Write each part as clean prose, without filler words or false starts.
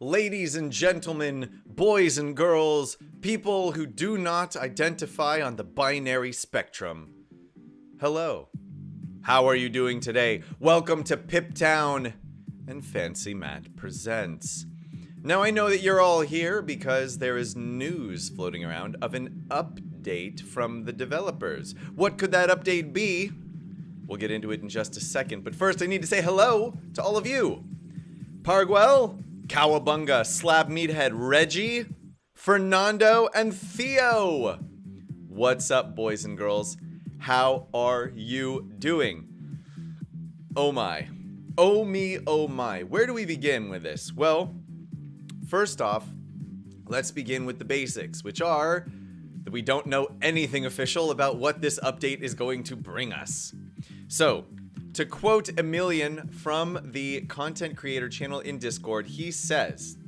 ladies and gentlemen, boys and girls, people who do not identify on the binary spectrum. Hello. How are you doing today? Welcome to Piptown and FancyMatt Presents. Now I know that you're all here because there is news floating around of an update from the developers. What could that update be? We'll get into it in just a second, but first I need to say hello to all of you. Parguel, Cowabunga, Slab Meathead, Reggie, Fernando, and Theo. What's up, boys and girls? How are you doing? Oh my. Oh me, oh my. Where do we begin with this? Well, first off, let's begin with the basics, which are that we don't know anything official about what this update is going to bring us. So, to quote Emilian from the content creator channel in Discord, he says,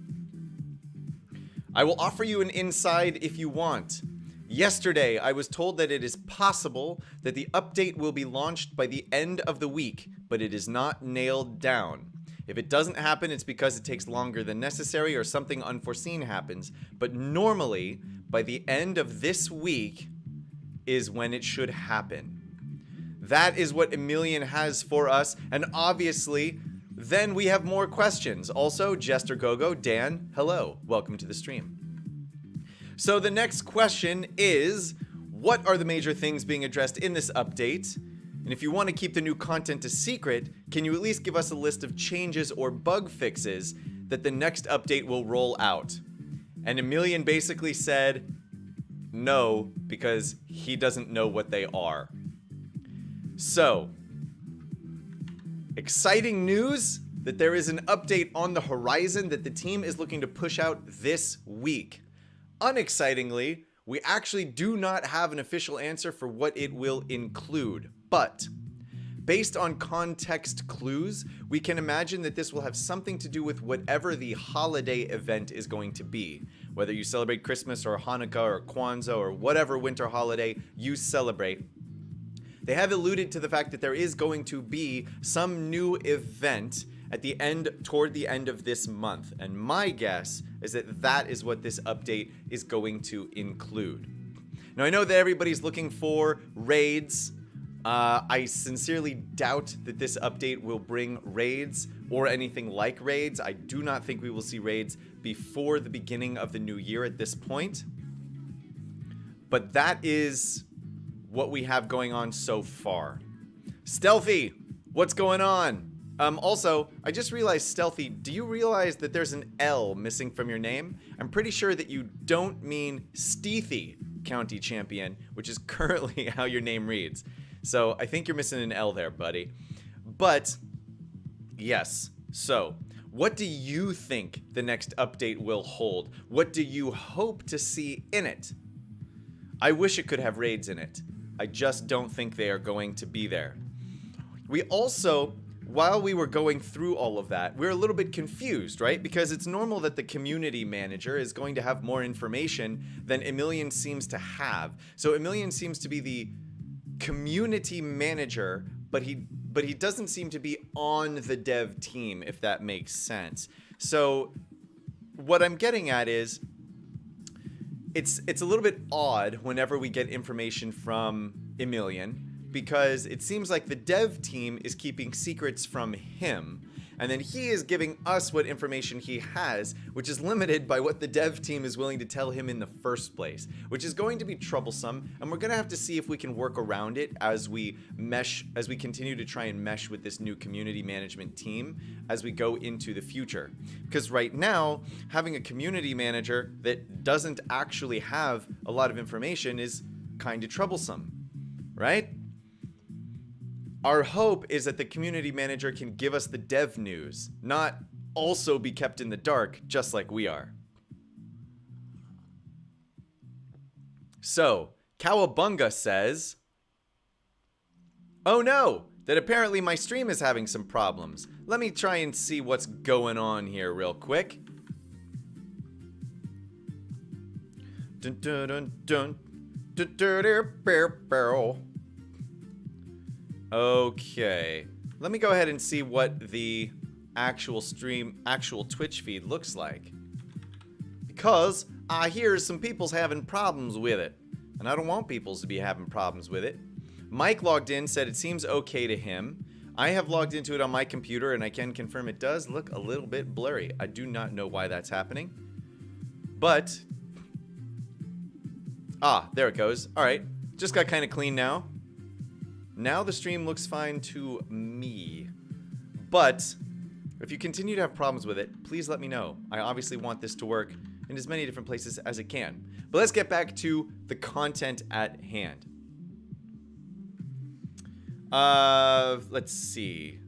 "I will offer you an inside if you want. Yesterday, I was told that it is possible that the update will be launched by the end of the week, but it is not nailed down. If it doesn't happen, it's because it takes longer than necessary or something unforeseen happens. But normally, by the end of this week is when it should happen." That is what Emilian has for us, and obviously, then we have more questions. Also, Jester Gogo, Dan, hello, welcome to the stream. So the next question is, what are the major things being addressed in this update? And if you want to keep the new content a secret, can you at least give us a list of changes or bug fixes that the next update will roll out? And Emilian basically said no, because he doesn't know what they are. So, exciting news that there is an update on the horizon that the team is looking to push out this week. Unexcitingly, we actually do not have an official answer for what it will include, but based on context clues, we can imagine that this will have something to do with whatever the holiday event is going to be. Whether you celebrate Christmas or Hanukkah or Kwanzaa or whatever winter holiday you celebrate, they have alluded to the fact that there is going to be some new event at the end, toward the end of this month. And my guess is that that is what this update is going to include. Now, I know that everybody's looking for raids. I sincerely doubt that this update will bring raids or anything like raids. I do not think we will see raids before the beginning of the new year at this point. But that is what we have going on so far. Stealthy, what's going on? Also, I just realized, Stealthy, do you realize that there's an L missing from your name? I'm pretty sure that you don't mean Steethy County Champion, which is currently how your name reads. So I think you're missing an L there, buddy. But, yes. So, what do you think the next update will hold? What do you hope to see in it? I wish it could have raids in it. I just don't think they are going to be there. We also, while we were going through all of that, we're a little bit confused, right? Because it's normal that the community manager is going to have more information than Emilian seems to have. So Emilian seems to be the community manager, but he doesn't seem to be on the dev team, if that makes sense. So what I'm getting at is, it's a little bit odd whenever we get information from Emilian, because it seems like the dev team is keeping secrets from him, and then he is giving us what information he has, which is limited by what the dev team is willing to tell him in the first place, which is going to be troublesome, and we're going to have to see if we can work around it as we continue to try and mesh with this new community management team as we go into the future. Because right now, having a community manager that doesn't actually have a lot of information is kind of troublesome, right? Our hope is that the community manager can give us the dev news, not also be kept in the dark just like we are. So, Cowabunga says, "Oh no, that apparently my stream is having some problems. Let me try and see what's going on here real quick." Dun dun dun dun dun dun dun dun. Okay, let me go ahead and see what the actual Twitch feed looks like. Because I hear some people's having problems with it. And I don't want people's to be having problems with it. Mike logged in, said it seems okay to him. I have logged into it on my computer, and I can confirm it does look a little bit blurry. I do not know why that's happening. But... ah, there it goes. Alright, just got kind of clean now. Now the stream looks fine to me. But, if you continue to have problems with it, please let me know. I obviously want this to work in as many different places as it can. But let's get back to the content at hand. Let's see.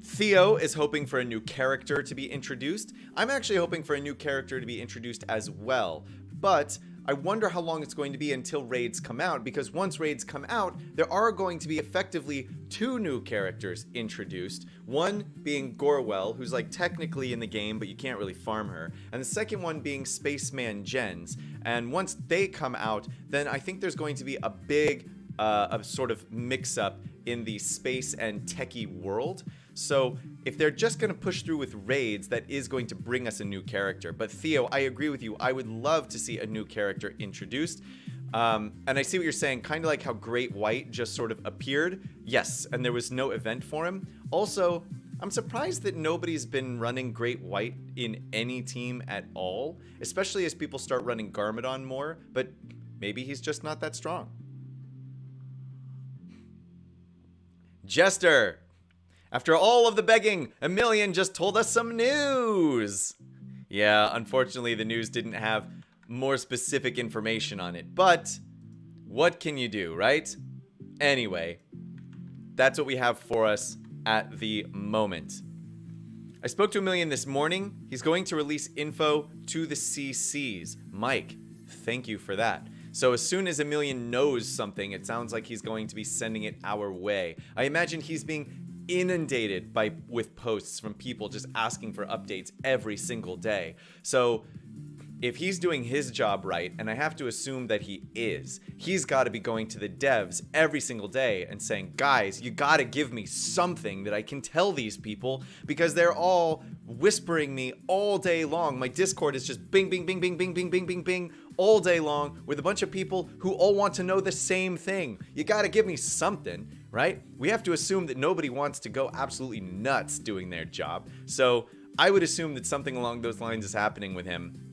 Theo is hoping for a new character to be introduced. I'm actually hoping for a new character to be introduced as well. But I wonder how long it's going to be until raids come out, because once raids come out, there are going to be effectively 2 new characters introduced. One being Gorwell, who's like technically in the game, but you can't really farm her. And the second one being Spaceman Jens. And once they come out, then I think there's going to be a big a sort of mix-up in the space and techie world. So if they're just going to push through with raids, that is going to bring us a new character. But Theo, I agree with you. I would love to see a new character introduced. And I see what you're saying, kind of like how Great White just sort of appeared. Yes, and there was no event for him. Also, I'm surprised that nobody's been running Great White in any team at all, especially as people start running Garmadon more, but maybe he's just not that strong. Jester! After all of the begging, Emilian just told us some news! Yeah, unfortunately the news didn't have more specific information on it, but what can you do, right? Anyway, that's what we have for us at the moment. I spoke to Emilian this morning. He's going to release info to the CCs. Mike, thank you for that. So as soon as Emilian knows something, it sounds like he's going to be sending it our way. I imagine he's being inundated with posts from people just asking for updates every single day. So if he's doing his job right, and I have to assume that he is, he's got to be going to the devs every single day and saying, guys, you got to give me something that I can tell these people, because they're all whispering me all day long. My Discord is just bing, bing, bing, bing, bing, bing, bing, bing, bing, all day long with a bunch of people who all want to know the same thing. You got to give me something, right? We have to assume that nobody wants to go absolutely nuts doing their job. So I would assume that something along those lines is happening with him.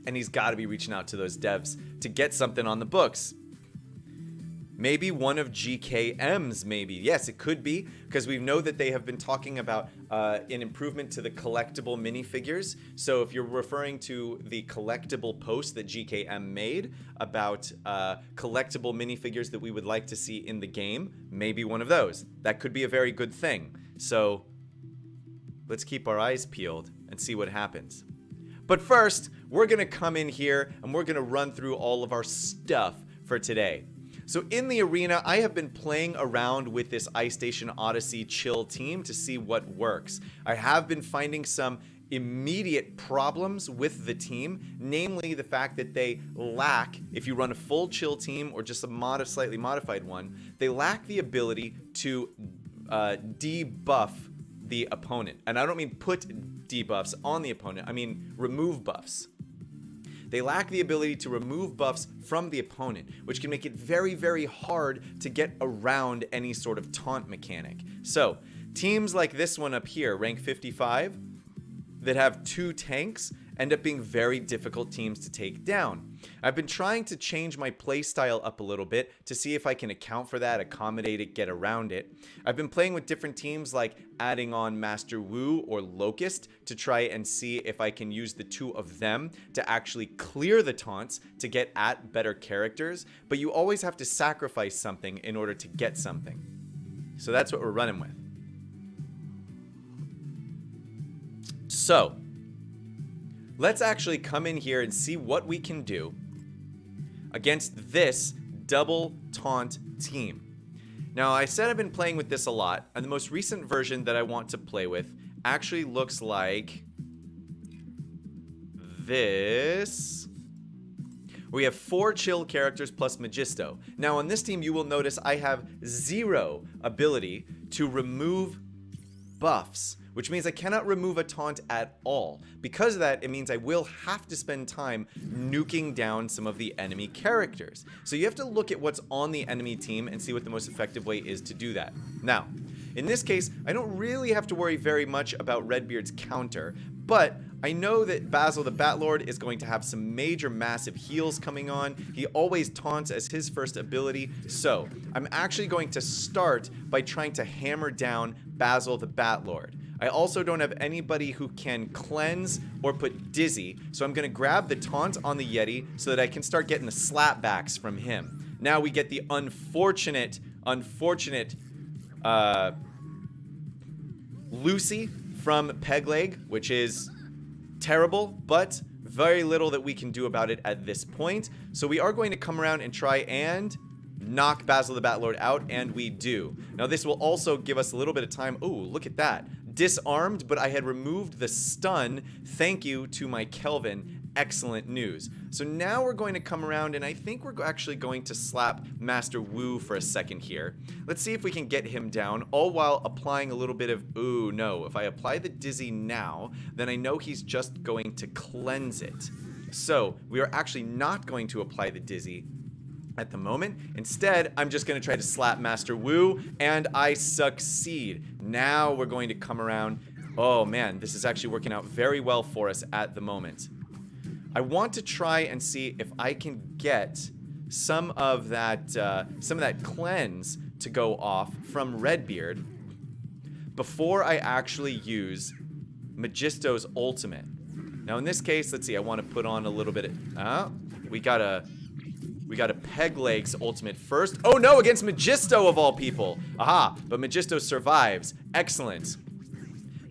And he's got to be reaching out to those devs to get something on the books. Maybe one of GKM's, maybe. Yes, it could be, because we know that they have been talking about an improvement to the collectible minifigures. So if you're referring to the collectible post that GKM made about collectible minifigures that we would like to see in the game, maybe one of those. That could be a very good thing. So let's keep our eyes peeled and see what happens. But first, we're going to come in here and we're going to run through all of our stuff for today. So in the arena, I have been playing around with this iStation Odyssey chill team to see what works. I have been finding some immediate problems with the team, namely the fact that they lack, if you run a full chill team or just a slightly modified one, they lack the ability to debuff the opponent. And I don't mean put debuffs on the opponent, I mean remove buffs. They lack the ability to remove buffs from the opponent, which can make it very, very hard to get around any sort of taunt mechanic. So, teams like this one up here, rank 55, that have 2 tanks, end up being very difficult teams to take down. I've been trying to change my playstyle up a little bit to see if I can account for that, accommodate it, get around it. I've been playing with different teams, like adding on Master Wu or Locust to try and see if I can use the 2 of them to actually clear the taunts to get at better characters, but you always have to sacrifice something in order to get something. So that's what we're running with. So, let's actually come in here and see what we can do against this double taunt team. Now, I said I've been playing with this a lot, and the most recent version that I want to play with actually looks like this. We have 4 chill characters plus Magisto. Now, on this team, you will notice I have 0 ability to remove buffs, which means I cannot remove a taunt at all. Because of that, it means I will have to spend time nuking down some of the enemy characters. So you have to look at what's on the enemy team and see what the most effective way is to do that. Now, in this case, I don't really have to worry very much about Redbeard's counter, but I know that Basil the Batlord is going to have some major massive heals coming on. He always taunts as his first ability, so I'm actually going to start by trying to hammer down Basil the Batlord. I also don't have anybody who can cleanse or put dizzy, so I'm going to grab the taunt on the Yeti so that I can start getting the slapbacks from him. Now we get the unfortunate Lucy from Pegleg, which is terrible, but very little that we can do about it at this point. So we are going to come around and try and knock Basil the Batlord out, and we do. Now this will also give us a little bit of time. Oh, look at that. Disarmed, but I had removed the stun. Thank you to my Kelvin. Excellent news. So now we're going to come around, and I think we're actually going to slap Master Wu for a second here. Let's see if we can get him down, all while applying a little bit of, ooh, no. If I apply the dizzy now, then I know he's just going to cleanse it. So we are actually not going to apply the dizzy at the moment. Instead, I'm just going to try to slap Master Wu, and I succeed. Now we're going to come around. Oh man, this is actually working out very well for us at the moment. I want to try and see if I can get some of that cleanse to go off from Redbeard before I actually use Magisto's ultimate. Now in this case, let's see, I want to put on a little bit of, we got a Pegleg's ultimate first. Oh no, against Magisto of all people. Aha, but Magisto survives. Excellent.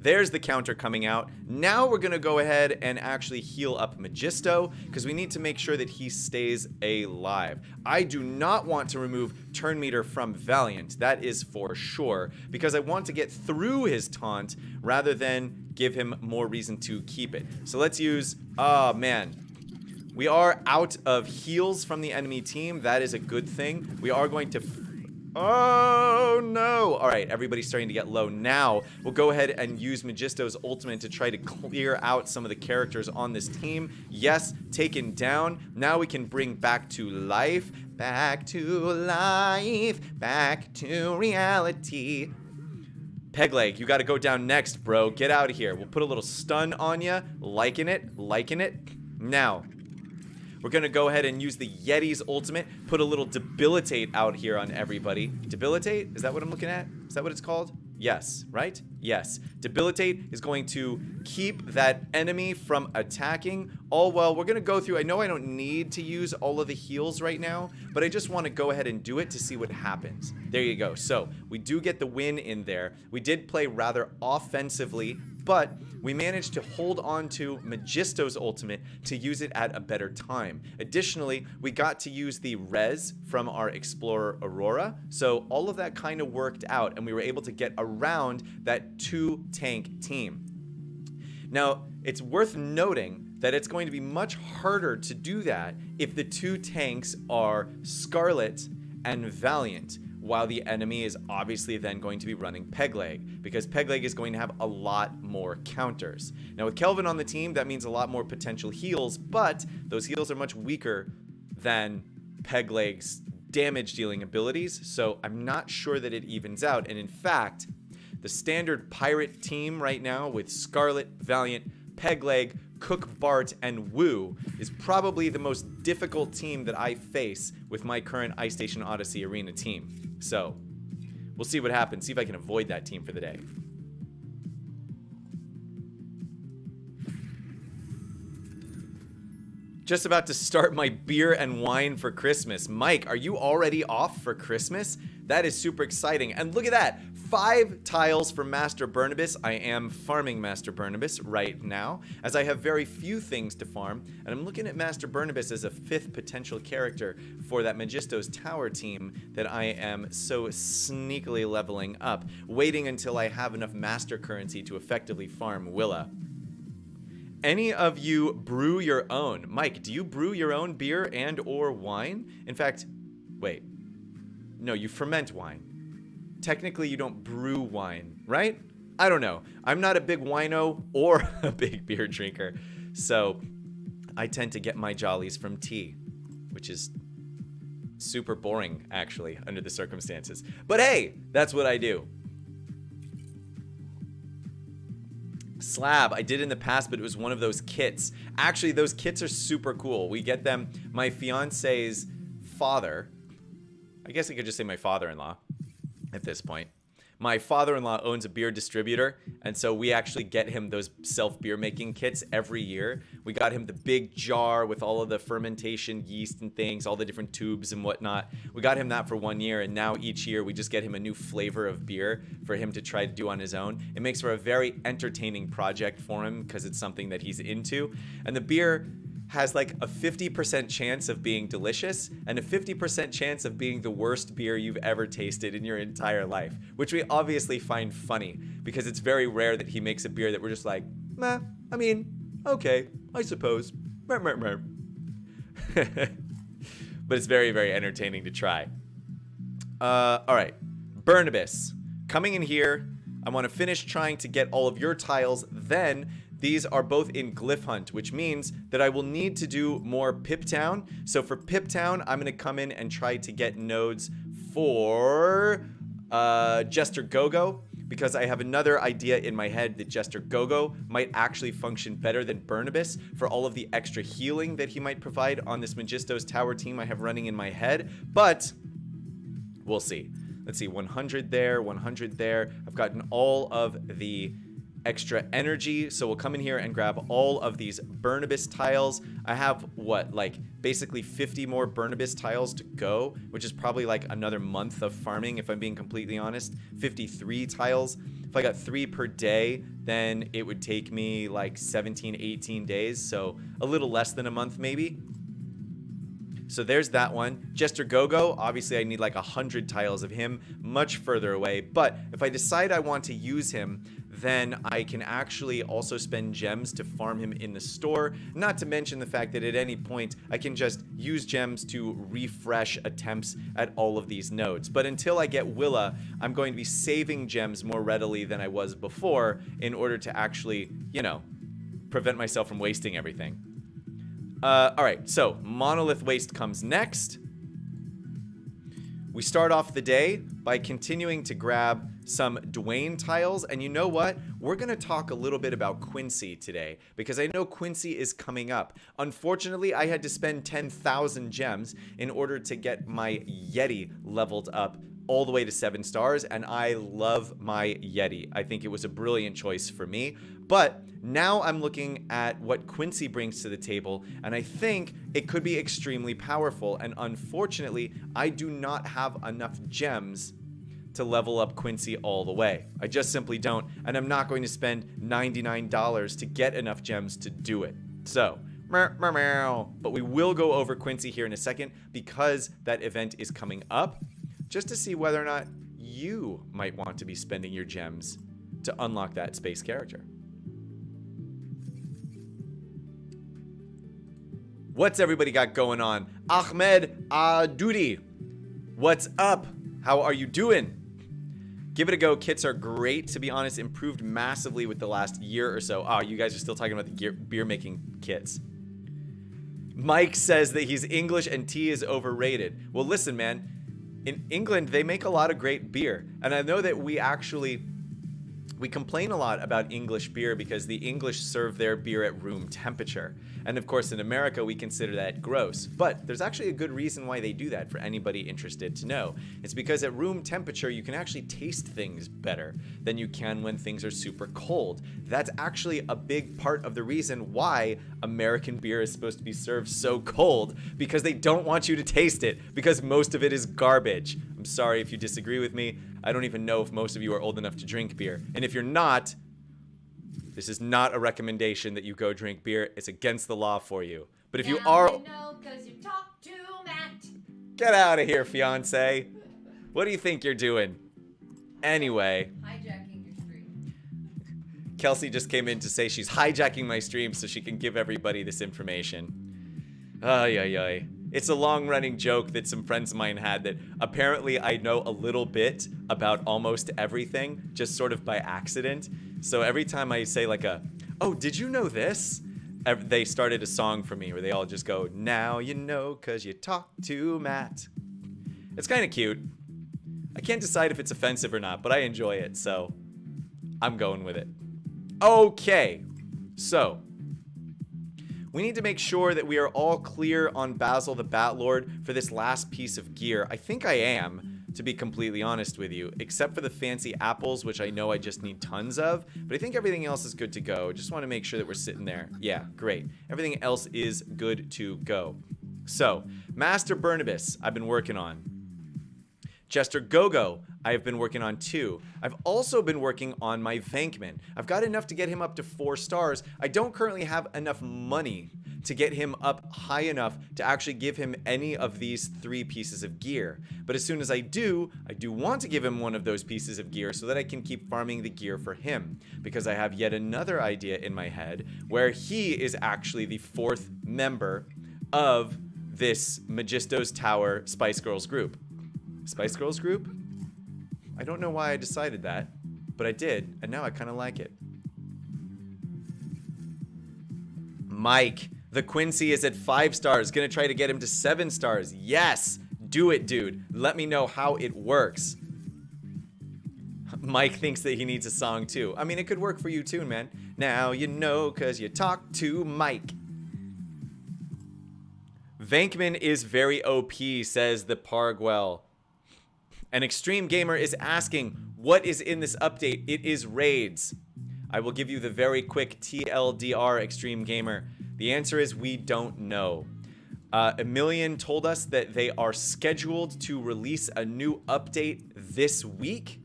There's the counter coming out. Now we're gonna go ahead and actually heal up Magisto, because we need to make sure that he stays alive. I do not want to remove turn meter from Valiant, that is for sure, because I want to get through his taunt rather than give him more reason to keep it. So let's use, oh man. We are out of heals from the enemy team. That is a good thing. We are going to... Oh, no. All right, everybody's starting to get low. Now, we'll go ahead and use Magisto's ultimate to try to clear out some of the characters on this team. Yes, taken down. Now we can bring back to life. Back to life. Back to reality. Pegleg, you got to go down next, bro. Get out of here. We'll put a little stun on you. Liking it. Liking it. Now... we're going to go ahead and use the Yeti's ultimate, put a little debilitate out here on everybody. Debilitate? Is that what I'm looking at? Is that what it's called? Yes, right? Yes. Debilitate is going to keep that enemy from attacking. All while we're going to go through, I know I don't need to use all of the heals right now, but I just want to go ahead and do it to see what happens. There you go. So we do get the win in there. We did play rather offensively, but we managed to hold on to Magisto's ultimate to use it at a better time. Additionally, we got to use the res from our Explorer Aurora, so all of that kind of worked out, and we were able to get around that 2-tank team. Now, it's worth noting that it's going to be much harder to do that if the 2 tanks are Scarlet and Valiant, while the enemy is obviously then going to be running Pegleg, because Pegleg is going to have a lot more counters. Now with Kelvin on the team, that means a lot more potential heals, but those heals are much weaker than Pegleg's damage dealing abilities, so I'm not sure that it evens out. And in fact, the standard pirate team right now with Scarlet, Valiant, Pegleg, Cook, Bart, and Wu is probably the most difficult team that I face with my current Ice Station Odyssey Arena team. So, we'll see what happens. See if I can avoid that team for the day. Just about to start my beer and wine for Christmas. Mike, are you already off for Christmas? That is super exciting. And look at that. 5 tiles for Master Burnibus. I am farming Master Burnibus right now, as I have very few things to farm, and I'm looking at Master Burnibus as a 5th potential character for that Magisto's Tower team that I am so sneakily leveling up, waiting until I have enough Master currency to effectively farm Willa. Any of you brew your own? Mike, do you brew your own beer and or wine? In fact, wait. No, you ferment wine. Technically, you don't brew wine, right? I don't know. I'm not a big wino or a big beer drinker. So I tend to get my jollies from tea, which is super boring, actually, under the circumstances. But hey, that's what I do. Slab, I did in the past, but it was one of those kits. Actually, those kits are super cool. We get them, my fiance's father, I guess I could just say my father-in-law at this point. My father-in-law owns a beer distributor, and so we actually get him those self-beer making kits every year. We got him the big jar with all of the fermentation yeast and things, all the different tubes and whatnot. We got him that for 1 year, and now each year we just get him a new flavor of beer for him to try to do on his own. It makes for a very entertaining project for him because it's something that he's into. And the beer has like a 50% chance of being delicious and a 50% chance of being the worst beer you've ever tasted in your entire life, which we obviously find funny because it's very rare that he makes a beer that we're just like, meh, I mean, okay, I suppose. But it's very, very entertaining to try. All right, Barnabas, coming in here, I want to finish trying to get all of your tiles, then these are both in Glyph Hunt, which means that I will need to do more Pip Town. So for Pip Town, I'm going to come in and try to get nodes for Jester Gogo, because I have another idea in my head that Jester Gogo might actually function better than Barnabas for all of the extra healing that he might provide on this Megistos Tower team I have running in my head. But we'll see. Let's see, 100 there, 100 there. I've gotten all of the extra energy, so we'll come in here and grab all of these Barnabas tiles. I have what, like basically 50 more Barnabas tiles to go, which is probably like another month of farming if I'm being completely honest. 53 tiles. If I got 3 per day, then it would take me like 17, 18 days, so a little less than a month maybe. So there's that one. Jester Gogo, obviously I need like 100 tiles of him, much further away. But if I decide I want to use him, then I can actually also spend gems to farm him in the store. Not to mention the fact that at any point I can just use gems to refresh attempts at all of these nodes. But until I get Willa, I'm going to be saving gems more readily than I was before in order to actually, you know, prevent myself from wasting everything. All right, so Monolith Waste comes next. We start off the day by continuing to grab some Dwayne tiles, and you know what? We're gonna talk a little bit about Quincy today because I know Quincy is coming up. Unfortunately, I had to spend 10,000 gems in order to get my Yeti leveled up all the way to 7 stars, and I love my Yeti. I think it was a brilliant choice for me, but now I'm looking at what Quincy brings to the table, and I think it could be extremely powerful, and unfortunately, I do not have enough gems to level up Quincy all the way. I just simply don't, and I'm not going to spend $99 to get enough gems to do it. So, but we will go over Quincy here in a second because that event is coming up, just to see whether or not you might want to be spending your gems to unlock that space character. What's everybody got going on? Ahmed Adudi, what's up? How are you doing? Give it a go. Kits are great, to be honest. Improved massively with the last year or so. Oh, you guys are still talking about the beer making kits. Mike says that he's English and tea is overrated. Well, listen, man. In England, they make a lot of great beer. And I know that we complain a lot about English beer because the English serve their beer at room temperature. And of course, in America, we consider that gross. But there's actually a good reason why they do that for anybody interested to know. It's because at room temperature, you can actually taste things better than you can when things are super cold. That's actually a big part of the reason why American beer is supposed to be served so cold, because they don't want you to taste it, because most of it is garbage. I'm sorry if you disagree with me. I don't even know if most of you are old enough to drink beer. And if you're not, this is not a recommendation that you go drink beer. It's against the law for you. But if you are... I know, 'cause you talk to Matt. Get out of here, fiance. What do you think you're doing? Anyway. Hijacking your stream. Kelsey just came in to say she's hijacking my stream so she can give everybody this information. Ay, ay, ay. It's a long-running joke that some friends of mine had that apparently I know a little bit about almost everything, just sort of by accident. So every time I say like oh, did you know this? They started a song for me where they all just go, now you know 'cause you talk to Matt. It's kind of cute. I can't decide if it's offensive or not, but I enjoy it, so I'm going with it. Okay, so we need to make sure that we are all clear on Basil the Batlord for this last piece of gear. I think I am, to be completely honest with you, except for the fancy apples, which I know I just need tons of, but I think everything else is good to go. Just want to make sure that we're sitting there. Yeah, great. Everything else is good to go. So, Master Burnibus, I've been working on. Jester Gogo, I have been working on too. I've also been working on my Venkman. I've got enough to get him up to 4 stars. I don't currently have enough money to get him up high enough to actually give him any of these 3 pieces of gear. But as soon as I do want to give him one of those pieces of gear so that I can keep farming the gear for him. Because I have yet another idea in my head where he is actually the 4th member of this Magisto's Tower Spice Girls group. Spice Girls group? I don't know why I decided that, but I did, and now I kind of like it. Mike, the Quincy is at 5 stars. Gonna try to get him to 7 stars. Yes! Do it, dude. Let me know how it works. Mike thinks that he needs a song too. I mean, it could work for you too, man. Now you know 'cause you talk to Mike. Venkman is very OP, says the Pargwell. An Extreme Gamer is asking, what is in this update? It is raids. I will give you the very quick TLDR, Extreme Gamer. The answer is we don't know. Emilian told us that they are scheduled to release a new update this week,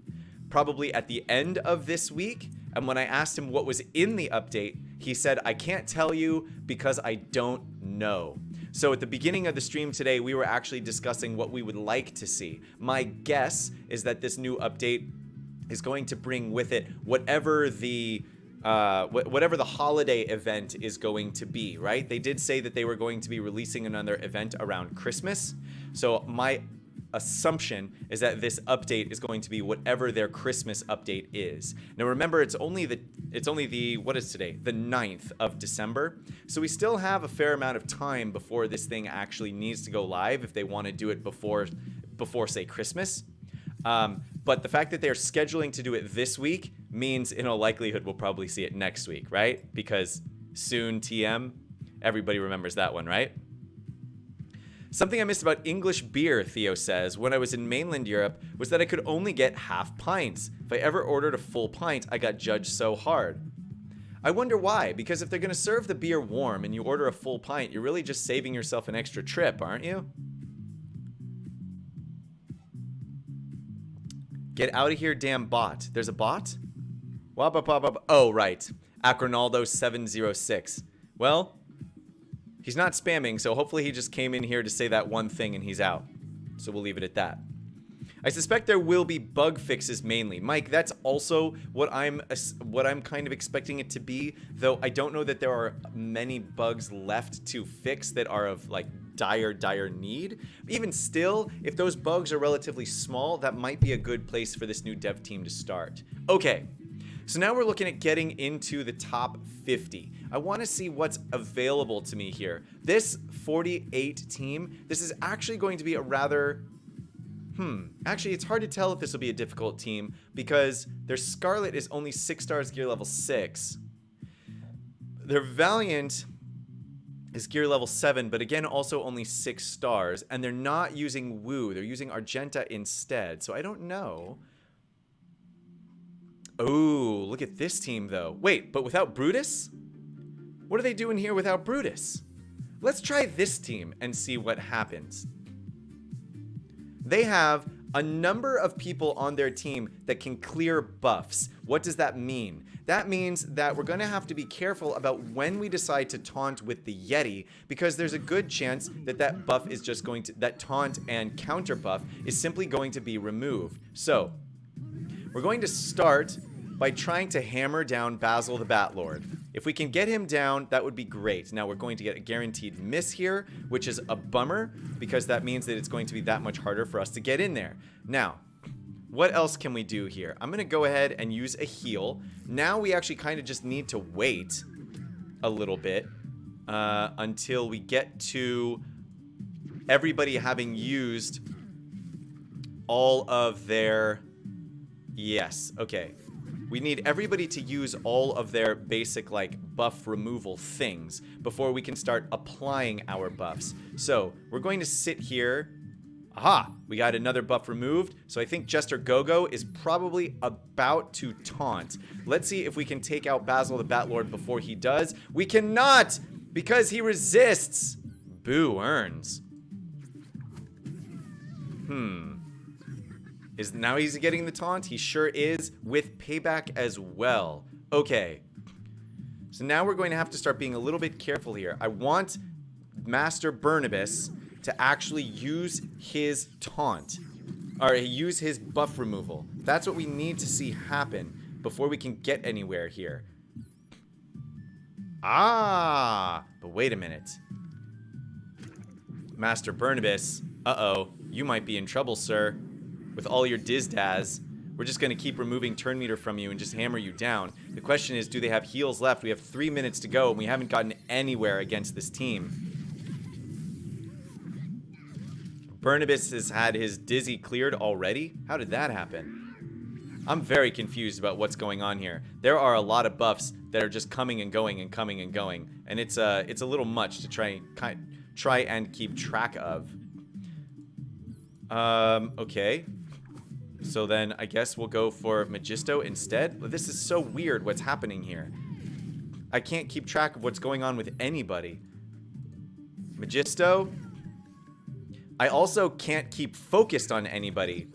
probably at the end of this week. And when I asked him what was in the update, he said, I can't tell you because I don't know. So at the beginning of the stream today, we were actually discussing what we would like to see. My guess is that this new update is going to bring with it whatever the holiday event is going to be, right? They did say that they were going to be releasing another event around Christmas. So my assumption is that this update is going to be whatever their Christmas update is. Now remember, it's only the what is today? The 9th of December. So we still have a fair amount of time before this thing actually needs to go live if they want to do it before say Christmas. But the fact that they're scheduling to do it this week means in all likelihood we'll probably see it next week, right? Because soon TM, everybody remembers that one, right? Something I missed about English beer, Theo says, when I was in mainland Europe was that I could only get half pints. If I ever ordered a full pint, I got judged so hard. I wonder why, because if they're going to serve the beer warm and you order a full pint, you're really just saving yourself an extra trip, aren't you? Get out of here, damn bot. There's a bot? Oh, right. Acronaldo706. Well, he's not spamming, so hopefully he just came in here to say that one thing and he's out. So we'll leave it at that. I suspect there will be bug fixes mainly. Mike, that's also what I'm kind of expecting it to be, though I don't know that there are many bugs left to fix that are of like dire need. Even still, if those bugs are relatively small, that might be a good place for this new dev team to start. Okay. So now we're looking at getting into the top 50. I want to see what's available to me here. This 48 team, this is actually going to be a rather... Actually, it's hard to tell if this will be a difficult team because their Scarlet is only 6 stars gear level 6. Their Valiant is gear level 7, but again, also only 6 stars. And they're not using Wu. They're using Argenta instead. So I don't know. Oh, look at this team, though. Wait, but without Brutus? What are they doing here without Brutus? Let's try this team and see what happens. They have a number of people on their team that can clear buffs. What does that mean? That means that we're going to have to be careful about when we decide to taunt with the Yeti, because there's a good chance that that buff is just going to, that taunt and counter buff is simply going to be removed. So, we're going to start by trying to hammer down Basil the Batlord. If we can get him down, that would be great. Now we're going to get a guaranteed miss here, which is a bummer because that means that it's going to be that much harder for us to get in there. Now, what else can we do here? I'm going to go ahead and use a heal. Now we actually kind of just need to wait a little bit until we get to everybody having used all of their... Yes, okay. We need everybody to use all of their basic, like, buff removal things before we can start applying our buffs. So, we're going to sit here. Aha! We got another buff removed. So I think Jester Gogo is probably about to taunt. Let's see if we can take out Basil the Batlord before he does. We cannot! Because he resists! Boo earns. Now he's getting the taunt? He sure is, with payback as well. Okay. So now we're going to have to start being a little bit careful here. I want Master Barnabas to actually use his taunt. Or use his buff removal. That's what we need to see happen before we can get anywhere here. Ah! But wait a minute. Master Barnabas, uh-oh, you might be in trouble, sir. With all your Dizdaz, we're just going to keep removing turn meter from you and just hammer you down. The question is, do they have heals left? We have 3 minutes to go, and we haven't gotten anywhere against this team. Barnabas has had his Dizzy cleared already? How did that happen? I'm very confused about what's going on here. There are a lot of buffs that are just coming and going and coming and going, and it's a little much to try and keep track of. Okay. So then I guess we'll go for Magisto instead. This is so weird what's happening here. I can't keep track of what's going on with anybody. Magisto. I also can't keep focused on anybody,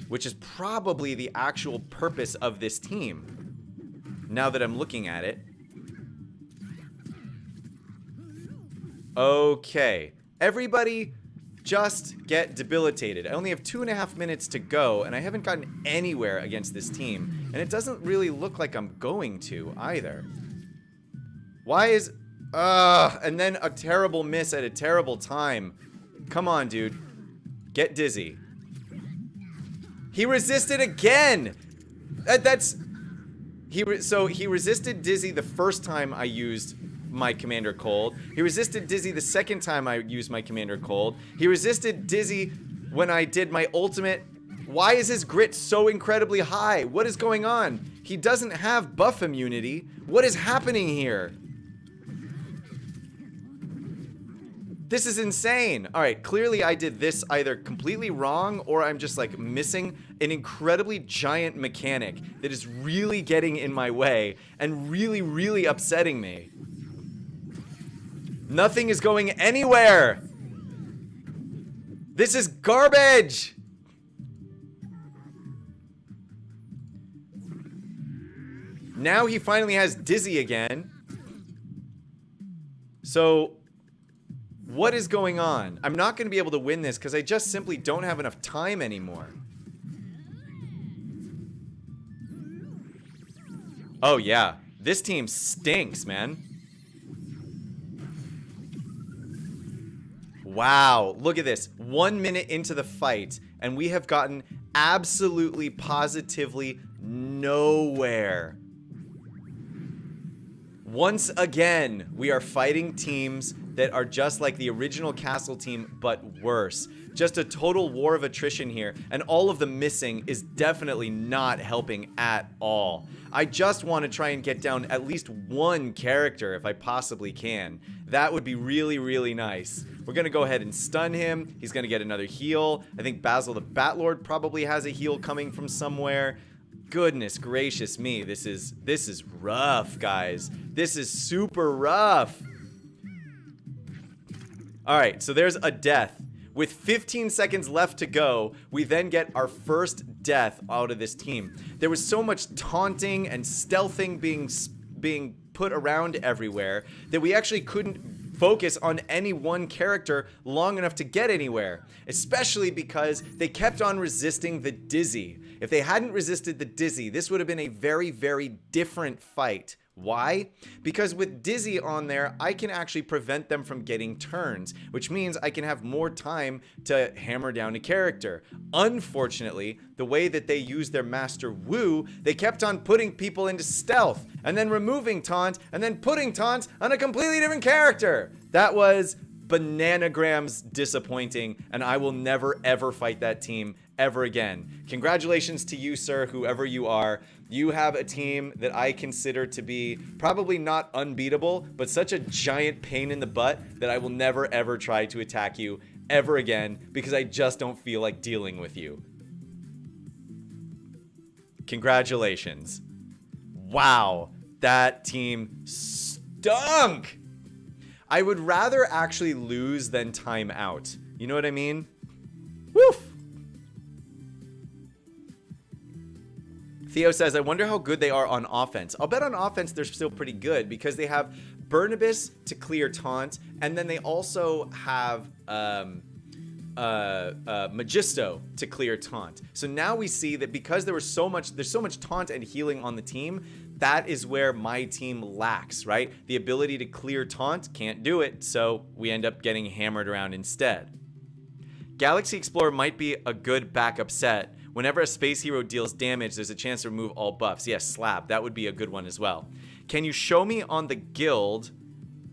which is probably the actual purpose of this team, now that I'm looking at it. Okay. Everybody just get debilitated. I only have 2.5 minutes to go, and I haven't gotten anywhere against this team. And it doesn't really look like I'm going to, either. Why is... and then a terrible miss at a terrible time. Come on, dude. Get dizzy. He resisted again! So he resisted dizzy the first time I used my Commander Cold. He resisted dizzy the second time I used my Commander Cold. He resisted dizzy when I did my ultimate. Why is his grit so incredibly high? What is going on? He doesn't have buff immunity. What is happening here? This is insane. All right, clearly I did this either completely wrong or I'm just like missing an incredibly giant mechanic that is really getting in my way and really, really upsetting me. Nothing is going anywhere. This is garbage. Now he finally has dizzy again. So what is going on? I'm not going to be able to win this because I just simply don't have enough time anymore. Oh yeah, this team stinks, man. Wow, look at this. 1 minute into the fight, and we have gotten absolutely, positively nowhere. Once again, we are fighting teams that are just like the original Castle team, but worse. Just a total war of attrition here, and all of the missing is definitely not helping at all. I just want to try and get down at least one character if I possibly can. That would be really, really nice. We're going to go ahead and stun him. He's going to get another heal. I think Basil the Batlord probably has a heal coming from somewhere. Goodness gracious me, this is rough, guys. This is super rough. Alright, so there's a death. With 15 seconds left to go, we then get our first death out of this team. There was so much taunting and stealthing being put around everywhere that we actually couldn't focus on any one character long enough to get anywhere. Especially because they kept on resisting the Dizzy. If they hadn't resisted the Dizzy, this would have been a very, very different fight Why? Because with Dizzy on there, I can actually prevent them from getting turns, which means I can have more time to hammer down a character. Unfortunately, the way that they use their Master Wu, they kept on putting people into stealth, and then removing taunts, and then putting taunts on a completely different character. That was bananagrams disappointing, and I will never ever fight that team ever again. Congratulations to you, sir, whoever you are. You have a team that I consider to be probably not unbeatable, but such a giant pain in the butt that I will never ever try to attack you ever again because I just don't feel like dealing with you. Congratulations. Wow, that team stunk. I would rather actually lose than time out. You know what I mean? Woof. Theo says, I wonder how good they are on offense. I'll bet on offense they're still pretty good because they have Burnibus to clear taunt, and then they also have Magisto to clear taunt. So now we see that because there's so much taunt and healing on the team, that is where my team lacks, right? The ability to clear taunt, can't do it, so we end up getting hammered around instead. Galaxy Explorer might be a good backup set. Whenever a space hero deals damage, there's a chance to remove all buffs. Yes, Slab, that would be a good one as well. Can you show me on the guild,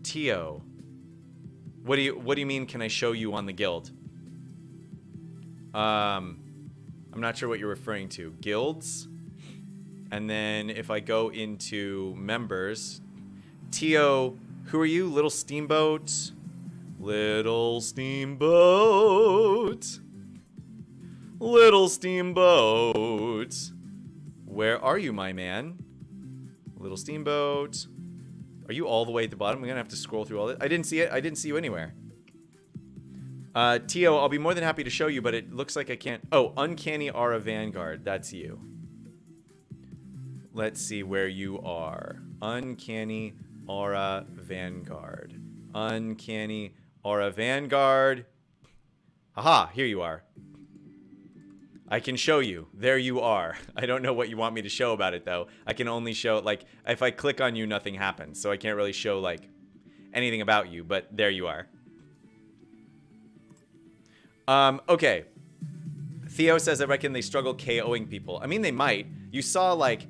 Tio? What do you mean, can I show you on the guild? I'm not sure what you're referring to. Guilds? And then if I go into members, Tio, who are you? Little Steamboat? Little Steamboat. Little Steamboat. Where are you, my man? Little Steamboat. Are you all the way at the bottom? We're gonna have to scroll through all this. I didn't see it. I didn't see you anywhere. Tio, I'll be more than happy to show you, but it looks like I can't. Oh, Uncanny Aura Vanguard. That's you. Let's see where you are. Uncanny Aura Vanguard. Uncanny Aura Vanguard. Haha, here you are. I can show you. There you are. I don't know what you want me to show about it, though. I can only show, like, if I click on you, nothing happens. So I can't really show, like, anything about you, but there you are. Okay. Theo says, I reckon they struggle KOing people. I mean, they might. You saw, like,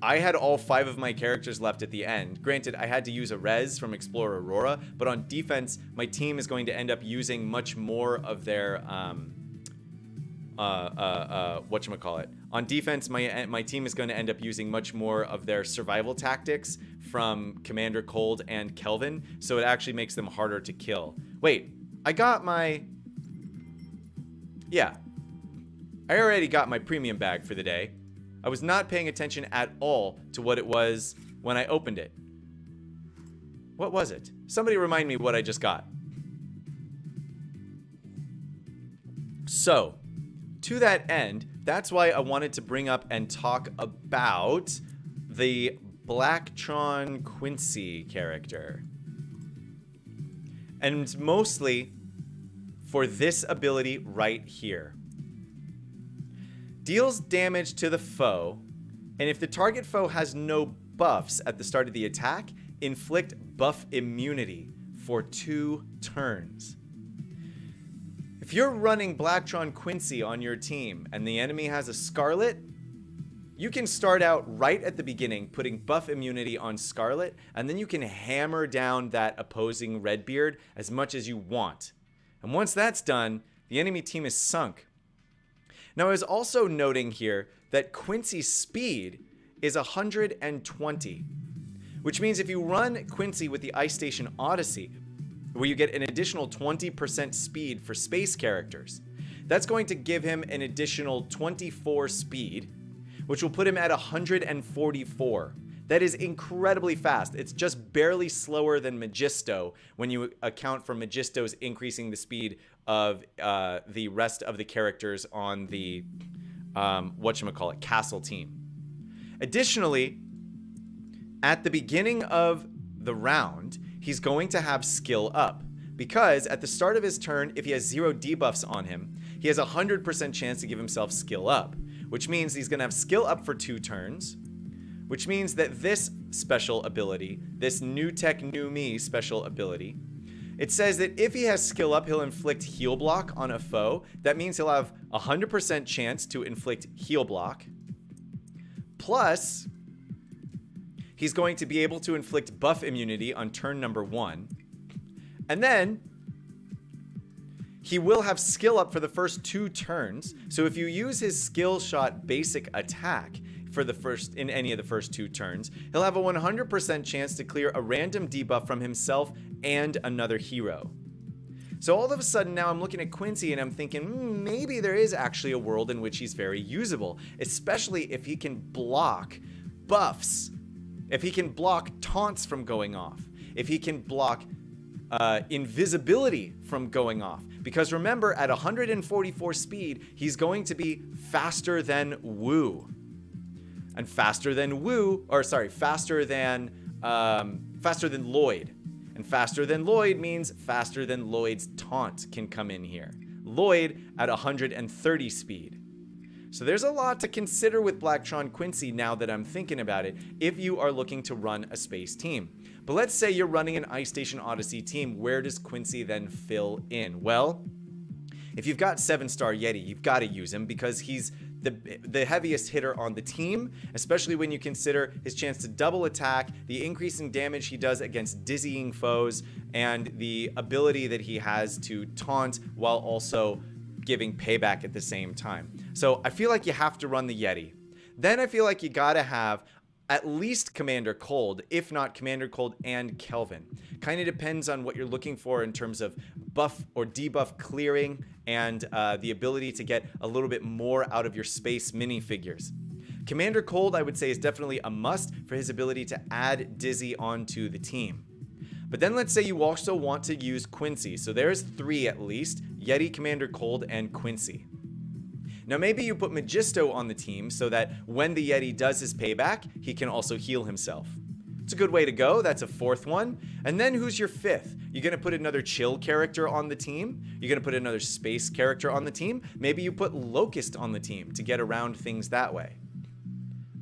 I had all 5 of my characters left at the end. Granted, I had to use a res from Explorer Aurora, but on defense, my team is going to end up using much more of their, whatchamacallit. On defense, my team is going to end up using much more of their survival tactics from Commander Cold and Kelvin, so it actually makes them harder to kill. Wait, I got my... Yeah. I already got my premium bag for the day. I was not paying attention at all to what it was when I opened it. What was it? Somebody remind me what I just got. So, to that end, that's why I wanted to bring up and talk about the Blacktron Quincy character. And mostly for this ability right here. Deals damage to the foe, and if the target foe has no buffs at the start of the attack, inflict buff immunity for 2 turns. If you're running Blacktron Quincy on your team and the enemy has a Scarlet, you can start out right at the beginning putting buff immunity on Scarlet, and then you can hammer down that opposing Redbeard as much as you want. And once that's done, the enemy team is sunk. Now, I was also noting here that Quincy's speed is 120, which means if you run Quincy with the Ice Station Odyssey, where you get an additional 20% speed for space characters, that's going to give him an additional 24 speed, which will put him at 144. That is incredibly fast. It's just barely slower than Magisto when you account for Magisto's increasing the speed of the rest of the characters on the castle team. Additionally, at the beginning of the round, he's going to have skill up, because at the start of his turn, if he has 0 debuffs on him, he has a 100% chance to give himself skill up, which means he's going to have skill up for 2 turns, which means that this special ability, this new tech, new me special ability, it says that if he has skill up, he'll inflict heal block on a foe. That means he'll have a 100% chance to inflict heal block. Plus, he's going to be able to inflict buff immunity on turn number 1. And then he will have skill up for the first 2 turns. So if you use his skill shot basic attack for the first in any of the first 2 turns, he'll have a 100% chance to clear a random debuff from himself and another hero. So all of a sudden now I'm looking at Quincy and I'm thinking, maybe there is actually a world in which he's very usable, especially if he can block buffs, if he can block taunts from going off, if he can block invisibility from going off. Because remember, at 144 speed, he's going to be faster than Wu. And faster than Lloyd. And faster than Lloyd means faster than Lloyd's taunt can come in here. Lloyd at 130 speed. So there's a lot to consider with Blacktron Quincy now that I'm thinking about it, if you are looking to run a space team. But let's say you're running an Ice Station Odyssey team, where does Quincy then fill in? Well, if you've got 7-star Yeti, you've got to use him because he's the heaviest hitter on the team, especially when you consider his chance to double attack, the increasing damage he does against dizzying foes, and the ability that he has to taunt while also giving payback at the same time. So I feel like you have to run the Yeti. Then I feel like you gotta have at least Commander Cold, if not Commander Cold and Kelvin. Kind of depends on what you're looking for in terms of buff or debuff clearing and the ability to get a little bit more out of your space minifigures. Commander Cold, I would say, is definitely a must for his ability to add Dizzy onto the team. But then let's say you also want to use Quincy. So there's 3 at least: Yeti, Commander Cold, and Quincy. Now maybe you put Magisto on the team so that when the Yeti does his payback, he can also heal himself. It's a good way to go. That's a 4th one. And then who's your 5th? You're going to put another chill character on the team? You're going to put another space character on the team? Maybe you put Locust on the team to get around things that way.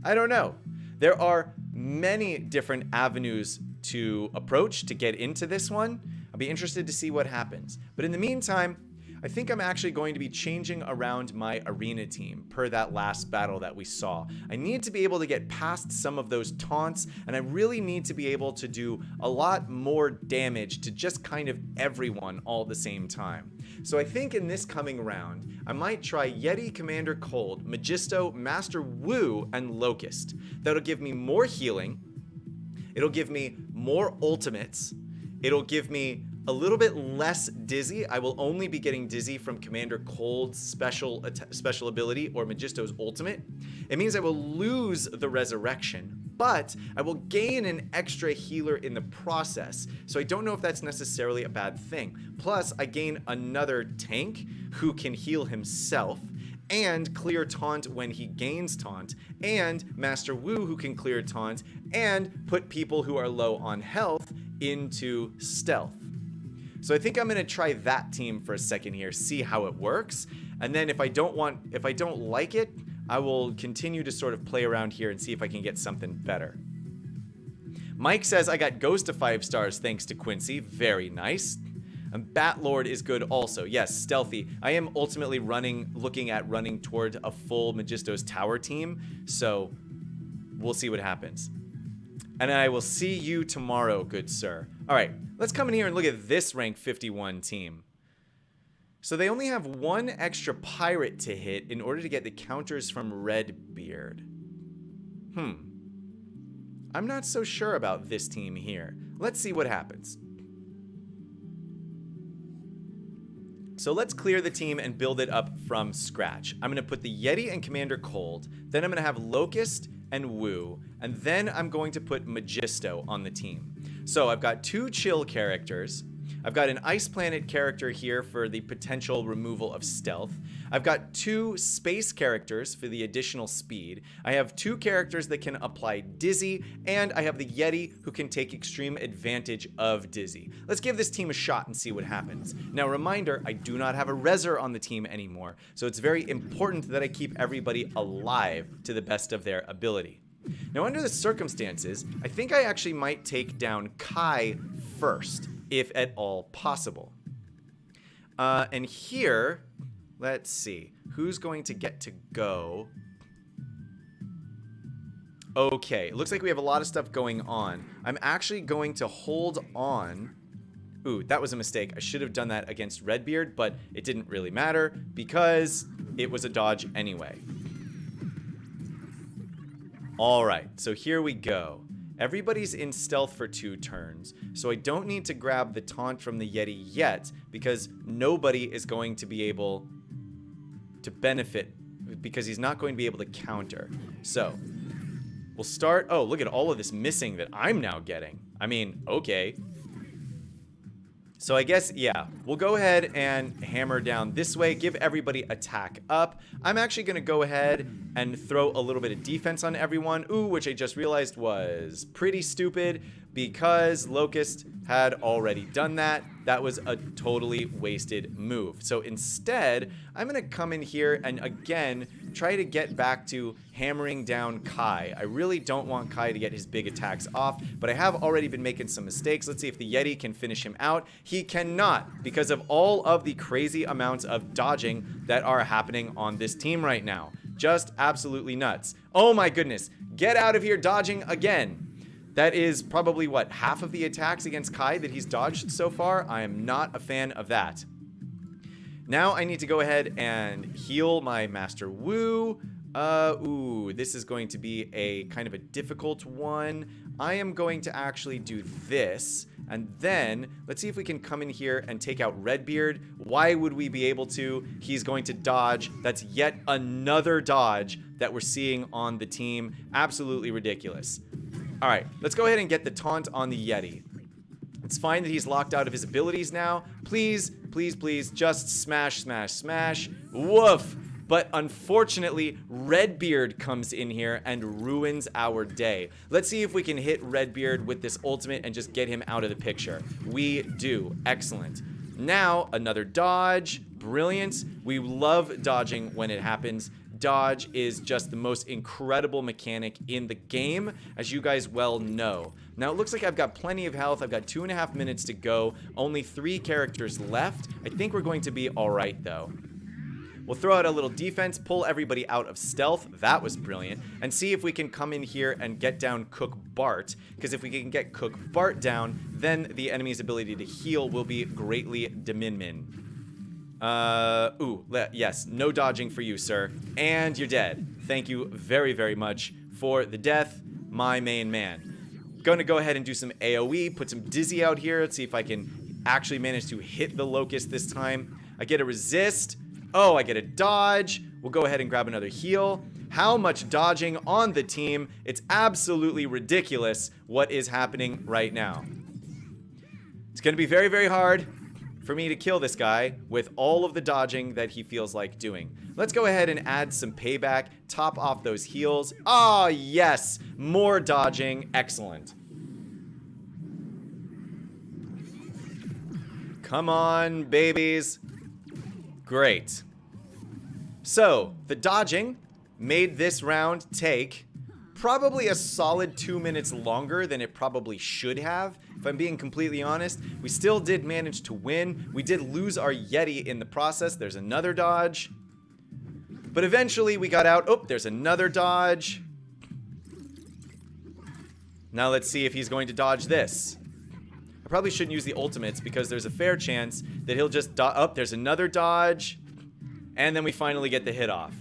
I don't know. There are many different avenues to approach to get into this one. I'll be interested to see what happens. But in the meantime, I think I'm actually going to be changing around my arena team per that last battle that we saw. I need to be able to get past some of those taunts, and I really need to be able to do a lot more damage to just kind of everyone all at the same time. So I think in this coming round, I might try Yeti, Commander Cold, Magisto, Master Wu, and Locust. That'll give me more healing. It'll give me more ultimates. It'll give me a little bit less dizzy. I will only be getting dizzy from Commander Cold's special ability or Magisto's ultimate. It means I will lose the resurrection, but I will gain an extra healer in the process. So I don't know if that's necessarily a bad thing. Plus, I gain another tank who can heal himself and clear taunt when he gains taunt, and Master Wu who can clear taunt and put people who are low on health into stealth. So I think I'm going to try that team for a second here, see how it works. And then if I don't like it, I will continue to sort of play around here and see if I can get something better. Mike says, I got Ghost to 5 stars thanks to Quincy. Very nice. And Batlord is good also. Yes, stealthy. I am ultimately looking at running toward a full Magisto's Tower team. So we'll see what happens. And I will see you tomorrow, good sir. All right, let's come in here and look at this rank 51 team. So they only have 1 extra pirate to hit in order to get the counters from Redbeard. I'm not so sure about this team here. Let's see what happens. So let's clear the team and build it up from scratch. I'm going to put the Yeti and Commander Cold. Then I'm going to have Locust and Wu. And then I'm going to put Magisto on the team. So I've got 2 chill characters. I've got an Ice Planet character here for the potential removal of stealth. I've got 2 space characters for the additional speed. I have 2 characters that can apply Dizzy, and I have the Yeti who can take extreme advantage of Dizzy. Let's give this team a shot and see what happens. Now, reminder, I do not have a Reser on the team anymore, so it's very important that I keep everybody alive to the best of their ability. Now, under the circumstances, I think I actually might take down Kai first, if at all possible. And here, let's see. Who's going to get to go? Okay, it looks like we have a lot of stuff going on. I'm actually going to hold on. Ooh, that was a mistake. I should have done that against Redbeard, but it didn't really matter because it was a dodge anyway. All right, so here we go. Everybody's in stealth for 2 turns, so I don't need to grab the taunt from the Yeti yet because nobody is going to be able to benefit because he's not going to be able to counter. So we'll start. Oh, look at all of this missing that I'm now getting. I mean, okay. So I guess, yeah, we'll go ahead and hammer down this way, give everybody attack up. I'm actually going to go ahead and throw a little bit of defense on everyone. Ooh, which I just realized was pretty stupid because Locust had already done that. That was a totally wasted move. So instead, I'm going to come in here and again try to get back to hammering down Kai. I really don't want Kai to get his big attacks off, but I have already been making some mistakes. Let's see if the Yeti can finish him out. He cannot because of all of the crazy amounts of dodging that are happening on this team right now. Just absolutely nuts. Oh my goodness. Get out of here dodging again. That is probably, what, half of the attacks against Kai that he's dodged so far? I am not a fan of that. Now I need to go ahead and heal my Master Wu. Ooh, this is going to be a kind of a difficult one. I am going to actually do this. And then, let's see if we can come in here and take out Redbeard. Why would we be able to? He's going to dodge. That's yet another dodge that we're seeing on the team. Absolutely ridiculous. All right, let's go ahead and get the taunt on the Yeti. It's fine that he's locked out of his abilities now. Please, please, please, just smash, smash, smash. Woof. But unfortunately, Redbeard comes in here and ruins our day. Let's see if we can hit Redbeard with this ultimate and just get him out of the picture. We do. Excellent. Now, another dodge. Brilliant. We love dodging when it happens. Dodge is just the most incredible mechanic in the game, as you guys well know. Now, it looks like I've got plenty of health. I've got 2.5 minutes to go. Only 3 characters left. I think we're going to be all right, though. We'll throw out a little defense, pull everybody out of stealth. That was brilliant. And see if we can come in here and get down Cook Bart. Because if we can get Cook Bart down, then the enemy's ability to heal will be greatly diminished. Yes, no dodging for you, sir. And you're dead. Thank you very, very much for the death, my main man. Gonna go ahead and do some AoE, put some Dizzy out here. Let's see if I can actually manage to hit the Locust this time. I get a resist. Oh, I get a dodge. We'll go ahead and grab another heal. How much dodging on the team? It's absolutely ridiculous what is happening right now. It's gonna be very, very hard for me to kill this guy with all of the dodging that he feels like doing. Let's go ahead and add some payback, top off those heals. Ah, yes, more dodging, excellent. Come on, babies. Great. So, the dodging made this round take probably a solid 2 minutes longer than it probably should have. If I'm being completely honest, we still did manage to win. We did lose our Yeti in the process. There's another dodge. But eventually we got out. Oh, there's another dodge. Now let's see if he's going to dodge this. I probably shouldn't use the ultimates because there's a fair chance that he'll just dodge. Oh, there's another dodge. And then we finally get the hit off.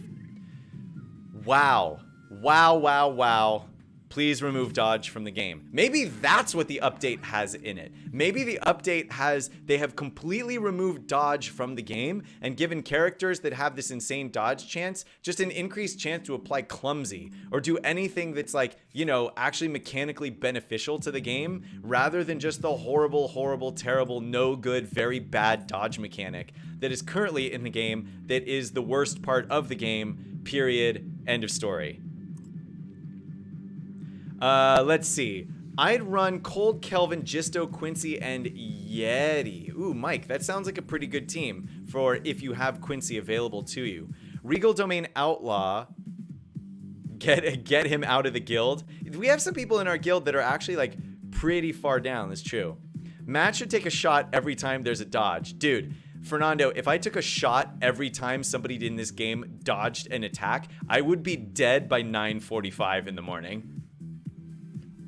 Wow. Wow, wow, wow. Please remove dodge from the game. Maybe that's what the update has in it. Maybe the update has, they have completely removed dodge from the game and given characters that have this insane dodge chance just an increased chance to apply clumsy or do anything that's like, you know, actually mechanically beneficial to the game rather than just the horrible, horrible, terrible, no good, very bad dodge mechanic that is currently in the game that is the worst part of the game, period, end of story. Let's see. I'd run Cold, Kelvin, Gisto, Quincy, and Yeti. Ooh, Mike, that sounds like a pretty good team for if you have Quincy available to you. Regal Domain Outlaw, Get him out of the guild. We have some people in our guild that are actually like pretty far down. That's true. Matt should take a shot every time there's a dodge. Dude, Fernando, if I took a shot every time somebody in this game dodged an attack, I would be dead by 9:45 in the morning.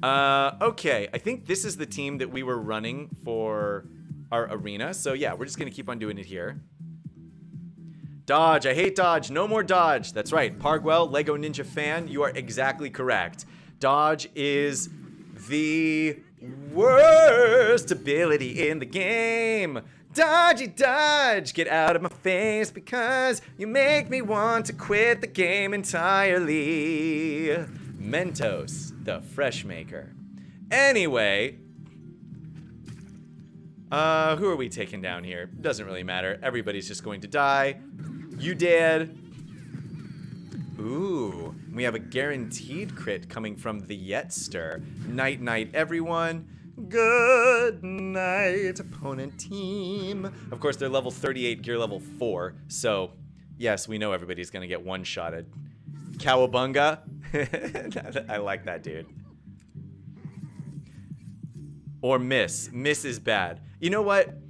Okay, I think this is the team that we were running for our arena. So yeah, we're just gonna keep on doing it here. Dodge, I hate dodge, no more dodge. That's right, Parkwell, Lego Ninja fan, you are exactly correct. Dodge is the worst ability in the game. Dodgy dodge, get out of my face because you make me want to quit the game entirely. Mentos, the fresh maker. Anyway, who are we taking down here? Doesn't really matter. Everybody's just going to die. You dead. Ooh, we have a guaranteed crit coming from the Yetster. Night, night, everyone. Good night, opponent team. Of course, they're level 38, gear level 4. So, yes, we know everybody's going to get one-shotted. Cowabunga. I like that, dude. Or miss. Miss is bad. You know what?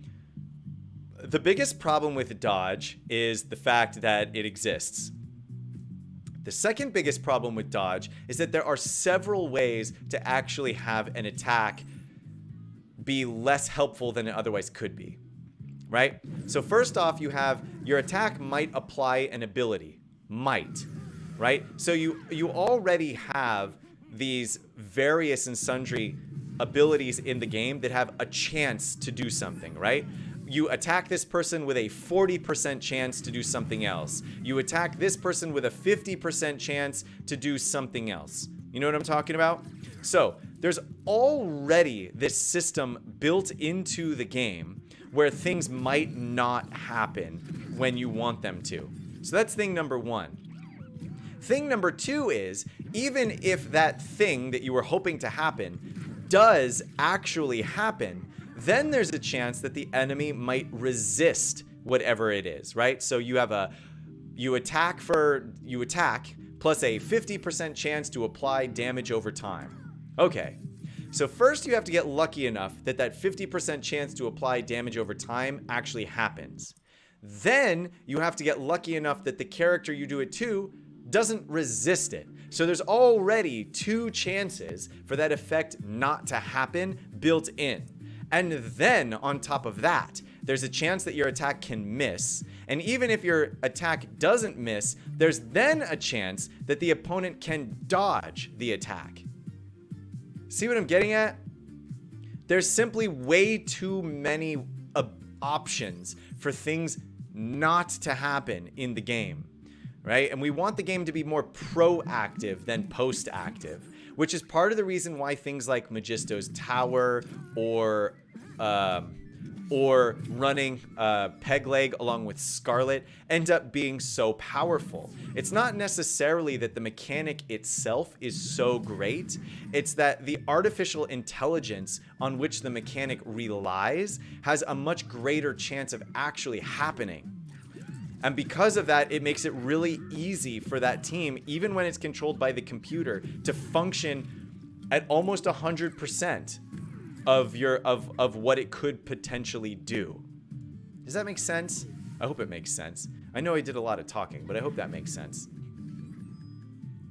The biggest problem with dodge is the fact that it exists. The second biggest problem with dodge is that there are several ways to actually have an attack be less helpful than it otherwise could be, right? So first off, you have your attack might apply an ability. Might, right? So you already have these various and sundry abilities in the game that have a chance to do something, right? You attack this person with a 40% chance to do something else. You attack this person with a 50% chance to do something else. You know what I'm talking about? So there's already this system built into the game where things might not happen when you want them to. So that's thing number one. Thing number two is, even if that thing that you were hoping to happen does actually happen, then there's a chance that the enemy might resist whatever it is, right? So you have you attack plus a 50% chance to apply damage over time. Okay, so first you have to get lucky enough that that 50% chance to apply damage over time actually happens. Then you have to get lucky enough that the character you do it to doesn't resist it. So there's already two chances for that effect not to happen built in. And then on top of that, there's a chance that your attack can miss. And even if your attack doesn't miss, there's then a chance that the opponent can dodge the attack. See what I'm getting at? There's simply way too many options for things not to happen in the game, right? And we want the game to be more proactive than post-active, which is part of the reason why things like Magisto's Tower or running Peg Leg along with Scarlet end up being so powerful. It's not necessarily that the mechanic itself is so great, it's that the artificial intelligence on which the mechanic relies has a much greater chance of actually happening. And because of that, it makes it really easy for that team, even when it's controlled by the computer, to function at almost 100% of what it could potentially do. Does that make sense? I hope it makes sense. I know I did a lot of talking, but I hope that makes sense.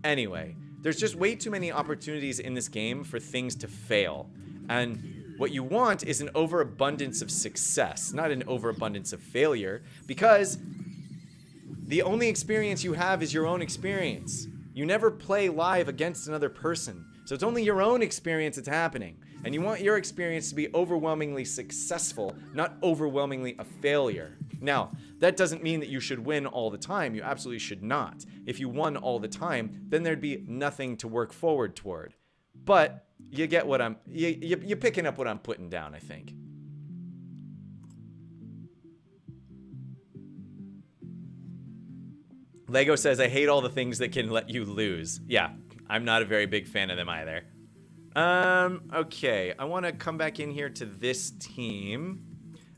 Anyway, there's just way too many opportunities in this game for things to fail. And what you want is an overabundance of success, not an overabundance of failure, because the only experience you have is your own experience. You never play live against another person. So it's only your own experience that's happening. And you want your experience to be overwhelmingly successful, not overwhelmingly a failure. Now, that doesn't mean that you should win all the time. You absolutely should not. If you won all the time, then there'd be nothing to work forward toward. But you get what you're picking up what I'm putting down, I think. Lego says, I hate all the things that can let you lose. Yeah, I'm not a very big fan of them either. Okay, I want to come back in here to this team,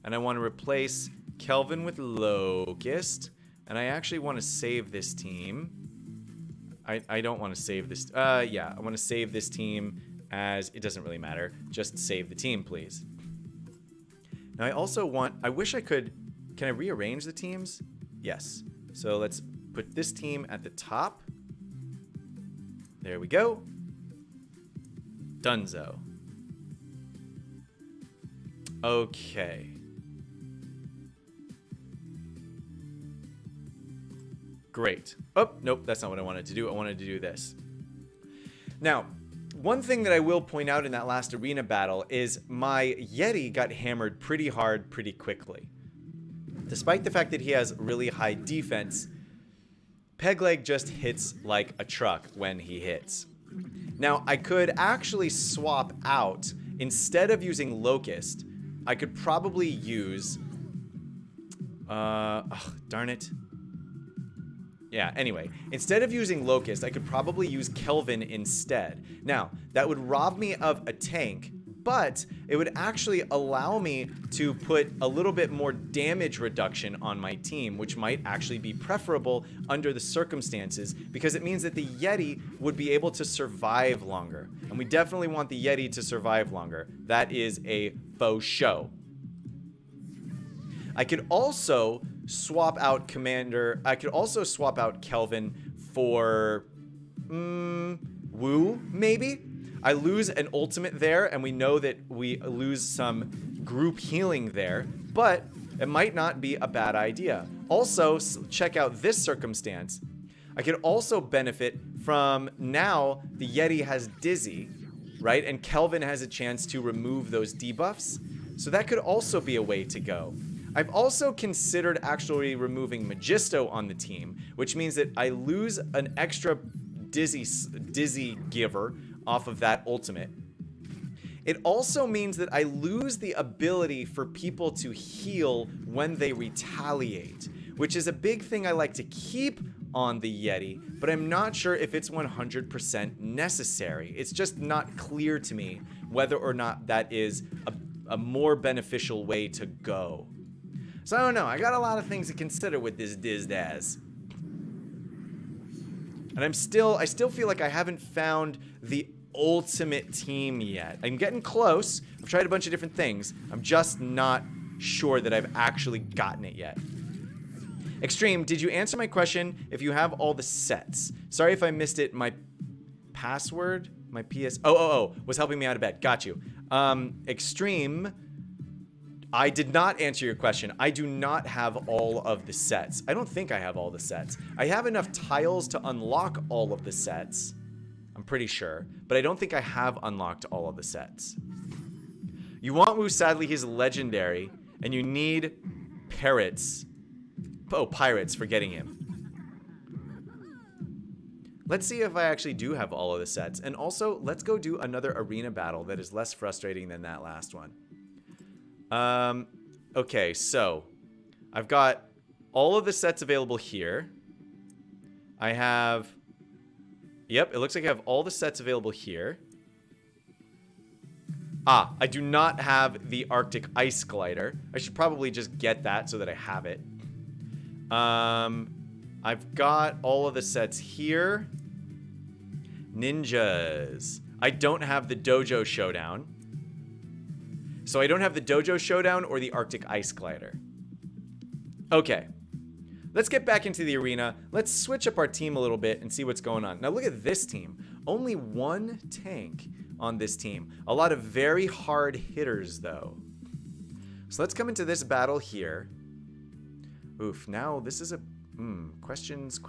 and I want to replace Kelvin with Locust, and I actually want to save this team. I don't want to save this. Yeah, I want to save this team as it doesn't really matter. Just save the team, please. Now I also want, I wish I could, can I rearrange the teams? Yes. So let's put this team at the top. There we go. Dunzo. Okay. Great. Oh, nope, that's not what I wanted to do. I wanted to do this. Now, one thing that I will point out in that last arena battle is my Yeti got hammered pretty hard pretty quickly. Despite the fact that he has really high defense, Pegleg just hits like a truck when he hits. Now, I could actually swap out, instead of using Locust, I could probably use... darn it. Yeah, anyway, instead of using Locust, I could probably use Kelvin instead. Now, that would rob me of a tank, but it would actually allow me to put a little bit more damage reduction on my team, which might actually be preferable under the circumstances, because it means that the Yeti would be able to survive longer. And we definitely want the Yeti to survive longer. That is a faux show. I could also swap out I could also swap out Kelvin for Wu, maybe? I lose an ultimate there, and we know that we lose some group healing there, but it might not be a bad idea. Also, check out this circumstance. I could also benefit from, now the Yeti has Dizzy, right? And Kelvin has a chance to remove those debuffs. So that could also be a way to go. I've also considered actually removing Magisto on the team, which means that I lose an extra Dizzy giver off of that ultimate. It also means that I lose the ability for people to heal when they retaliate, which is a big thing I like to keep on the Yeti, but I'm not sure if it's 100% necessary. It's just not clear to me whether or not that is a more beneficial way to go. So I don't know. I got a lot of things to consider with this Dizdaz. And I still feel like I haven't found the ultimate team yet. I'm getting close. I've tried a bunch of different things. I'm just not sure that I've actually gotten it yet. Extreme, did you answer my question if you have all the sets? Sorry if I missed it. My password, my PS... Oh, was helping me out of bed. Got you. Extreme... I did not answer your question. I do not have all of the sets. I don't think I have all the sets. I have enough tiles to unlock all of the sets. I'm pretty sure. But I don't think I have unlocked all of the sets. You want Wu, sadly, he's legendary. And you need parrots. Oh, pirates for getting him. Let's see if I actually do have all of the sets. And also, let's go do another arena battle that is less frustrating than that last one. Okay, so I've got all of the sets available here. I have, yep, it looks like I have all the sets available here. Ah, I do not have the Arctic Ice Glider. I should probably just get that so that I have it. I've got all of the sets here. Ninjas. I don't have the Dojo Showdown. So I don't have the Dojo Showdown or the Arctic Ice Glider. Okay. Let's get back into the arena. Let's switch up our team a little bit and see what's going on. Now look at this team. Only one tank on this team. A lot of very hard hitters though. So let's come into this battle here. Oof, now this is a... questions.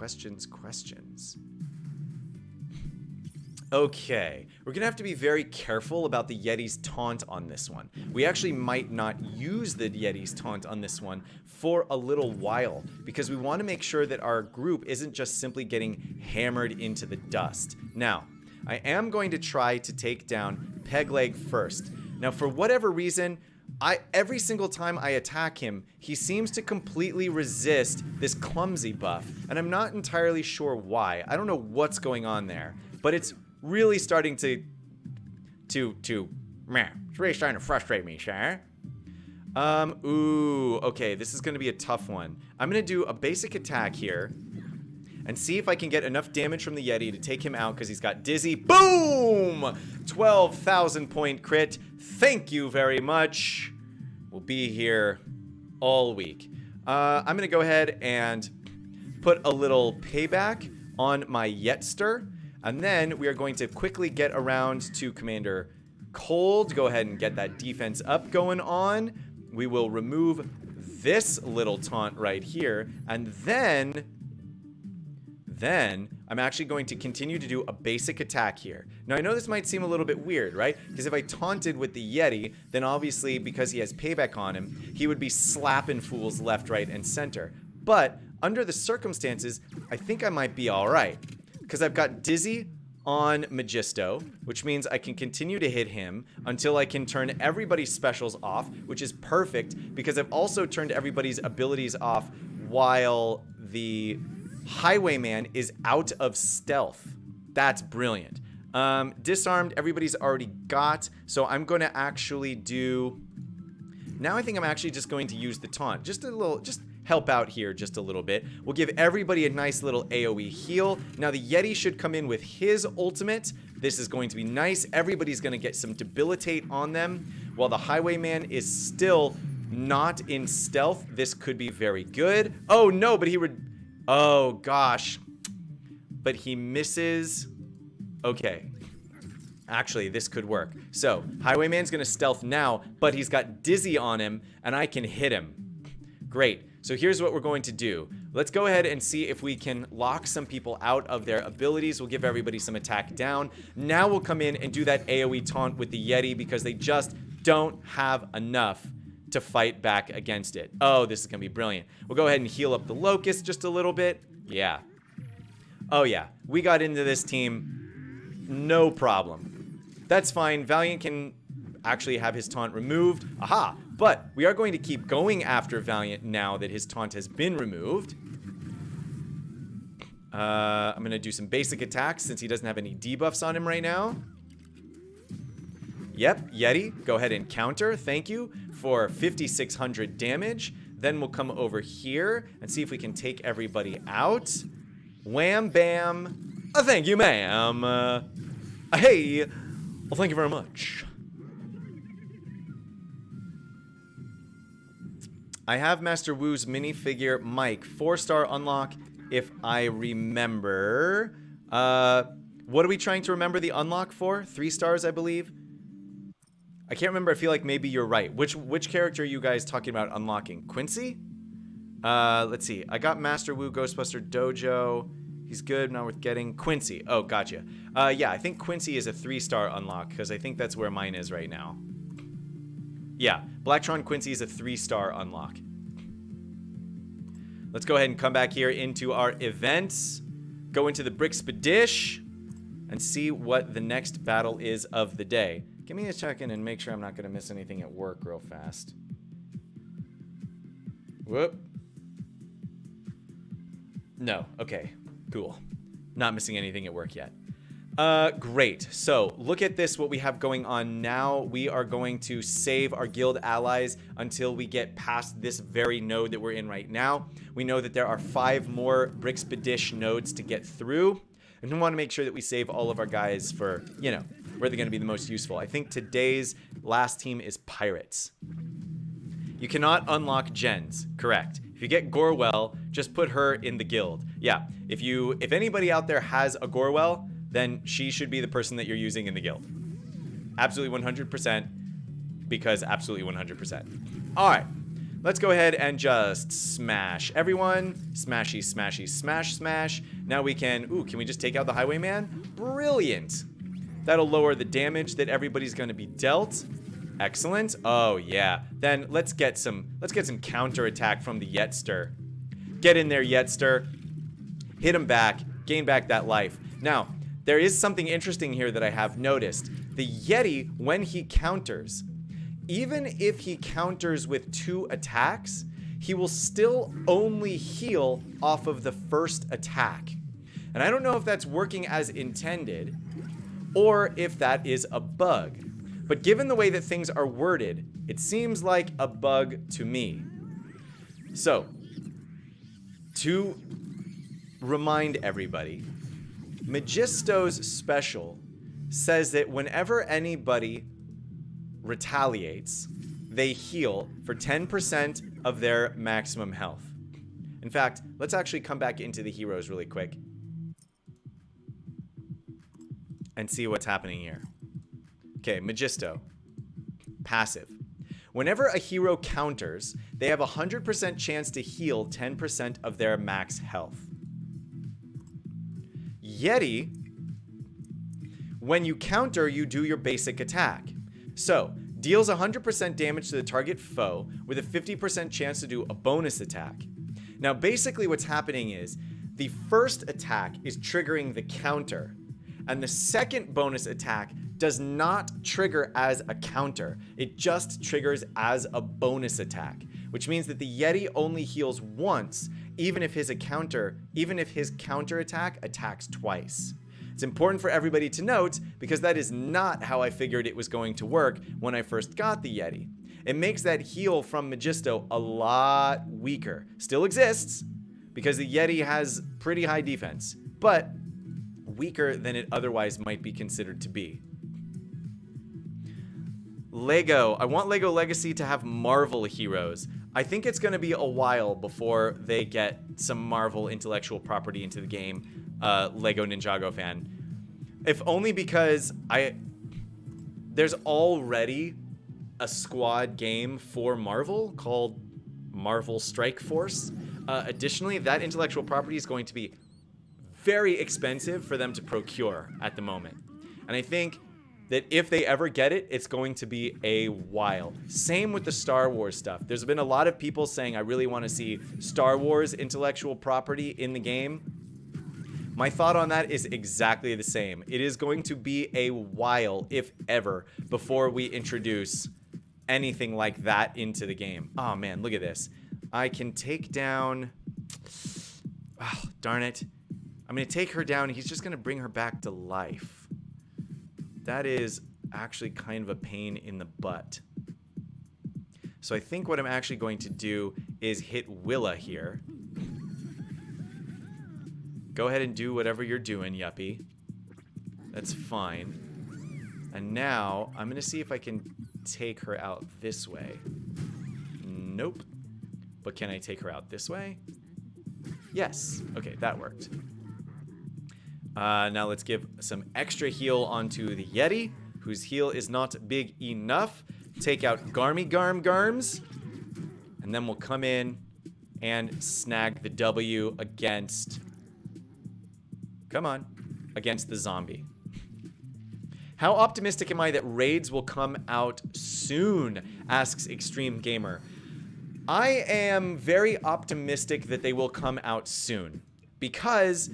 Okay, we're gonna have to be very careful about the Yeti's taunt on this one. We actually might not use the Yeti's taunt on this one for a little while, because we want to make sure that our group isn't just simply getting hammered into the dust. Now, I am going to try to take down Pegleg first. Now, for whatever reason, every single time I attack him, he seems to completely resist this clumsy buff, and I'm not entirely sure why. I don't know what's going on there, but it's really starting it's really starting to frustrate me, sir. Ooh, okay, this is gonna be a tough one. I'm gonna do a basic attack here, and see if I can get enough damage from the Yeti to take him out because he's got Dizzy. Boom! 12,000 point crit. Thank you very much. We'll be here all week. I'm going to go ahead and put a little payback on my Yetster, and then we are going to quickly get around to Commander Cold. Go ahead and get that defense up going on. We will remove this little taunt right here, and then I'm actually going to continue to do a basic attack here. Now, I know this might seem a little bit weird, right? Because if I taunted with the Yeti, then obviously, because he has payback on him, he would be slapping fools left, right, and center. But under the circumstances, I think I might be all right. Because I've got Dizzy on Magisto, which means I can continue to hit him until I can turn everybody's specials off, which is perfect because I've also turned everybody's abilities off while the Highwayman is out of stealth. That's brilliant. Disarmed, everybody's already got, so I'm going to actually do... Now I think I'm actually just going to use the taunt. Just help out here just a little bit. We'll give everybody a nice little AoE heal. Now the Yeti should come in with his ultimate. This is going to be nice. Everybody's going to get some debilitate on them. While the Highwayman is still not in stealth, this could be very good. Oh no, but he would... Oh gosh. But he misses. Okay. Actually, this could work. So, Highwayman's going to stealth now, but he's got Dizzy on him, and I can hit him. Great. So here's what we're going to do. Let's go ahead and see if we can lock some people out of their abilities. We'll give everybody some attack down. Now we'll come in and do that AoE taunt with the Yeti because they just don't have enough to fight back against it. Oh, this is going to be brilliant. We'll go ahead and heal up the Locust just a little bit. Yeah. Oh, yeah. We got into this team. No problem. That's fine. Valiant can actually have his taunt removed. Aha! But we are going to keep going after Valiant now that his taunt has been removed. I'm going to do some basic attacks since he doesn't have any debuffs on him right now. Yep, Yeti, go ahead and counter. Thank you for 5,600 damage. Then we'll come over here and see if we can take everybody out. Wham, bam. Thank you, ma'am. Hey. Well, thank you very much. I have Master Wu's minifigure Mike. 4-star unlock if I remember. What are we trying to remember the unlock for? 3 stars, I believe. I can't remember. I feel like maybe you're right. Which character are you guys talking about unlocking? Quincy? Let's see. I got Master Wu Ghostbuster Dojo. He's good, not worth getting. Quincy. Oh, gotcha. Yeah, I think Quincy is a 3-star unlock because I think that's where mine is right now. Yeah, Blacktron Quincy is a 3-star unlock. Let's go ahead and come back here into our events. Go into the Brixpedish and see what the next battle is of the day. Give me a check-in and make sure I'm not going to miss anything at work real fast. Whoop. No. Okay. Cool. Not missing anything at work yet. Great. So look at this, what we have going on now. We are going to save our guild allies until we get past this very node that we're in right now. We know that there are 5 more Brixpedish nodes to get through. And we want to make sure that we save all of our guys for, you know, where they're going to be the most useful. I think today's last team is Pirates. You cannot unlock gens, correct. If you get Gorwell, just put her in the guild. Yeah, if anybody out there has a Gorwell, then she should be the person that you're using in the guild. Absolutely 100%, because absolutely 100%. All right, let's go ahead and just smash everyone. Smashy, smashy, smash, smash. Now we can, can we just take out the Highwayman? Brilliant. That'll lower the damage that everybody's going to be dealt. Excellent. Oh, yeah. Then let's get some counterattack from the Yetster. Get in there, Yetster. Hit him back. Gain back that life. Now, there is something interesting here that I have noticed. The Yeti, when he counters, even if he counters with 2 attacks, he will still only heal off of the first attack. And I don't know if that's working as intended or if that is a bug. But given the way that things are worded, it seems like a bug to me. So, to remind everybody, Magisto's special says that whenever anybody retaliates, they heal for 10% of their maximum health. In fact, let's actually come back into the heroes really quick and see what's happening here. Okay, Magisto. Passive. Whenever a hero counters, they have a 100% chance to heal 10% of their max health. Yeti, when you counter, you do your basic attack. So, deals 100% damage to the target foe with a 50% chance to do a bonus attack. Now, basically what's happening is the first attack is triggering the counter, and the second bonus attack does not trigger as a counter. It just triggers as a bonus attack, which means that the Yeti only heals once, even if his counter attack attacks twice. It's important for everybody to note because that is not how I figured it was going to work when I first got the Yeti. It makes that heal from Magisto a lot weaker. Still exists because the Yeti has pretty high defense, but weaker than it otherwise might be considered to be. Lego. I want Lego Legacy to have Marvel heroes. I think it's going to be a while before they get some Marvel intellectual property into the game, Lego Ninjago fan. If only because there's already a squad game for Marvel called Marvel Strike Force. Additionally, that intellectual property is going to be very expensive for them to procure at the moment. And I think that if they ever get it, it's going to be a while. Same with the Star Wars stuff. There's been a lot of people saying, I really want to see Star Wars intellectual property in the game. My thought on that is exactly the same. It is going to be a while, if ever, before we introduce anything like that into the game. Oh man, look at this. I can take down... Oh, darn it. I'm going to take her down. He's just going to bring her back to life. That is actually kind of a pain in the butt. So I think what I'm actually going to do is hit Willa here. Go ahead and do whatever you're doing, yuppie. That's fine. And now I'm going to see if I can take her out this way. Nope. But can I take her out this way? Yes. Okay, that worked. Now let's give some extra heal onto the Yeti, whose heal is not big enough. Take out Garms. And then we'll come in and snag the W against... Come on. Against the zombie. How optimistic am I that raids will come out soon? Asks Extreme Gamer. I am very optimistic that they will come out soon. Because...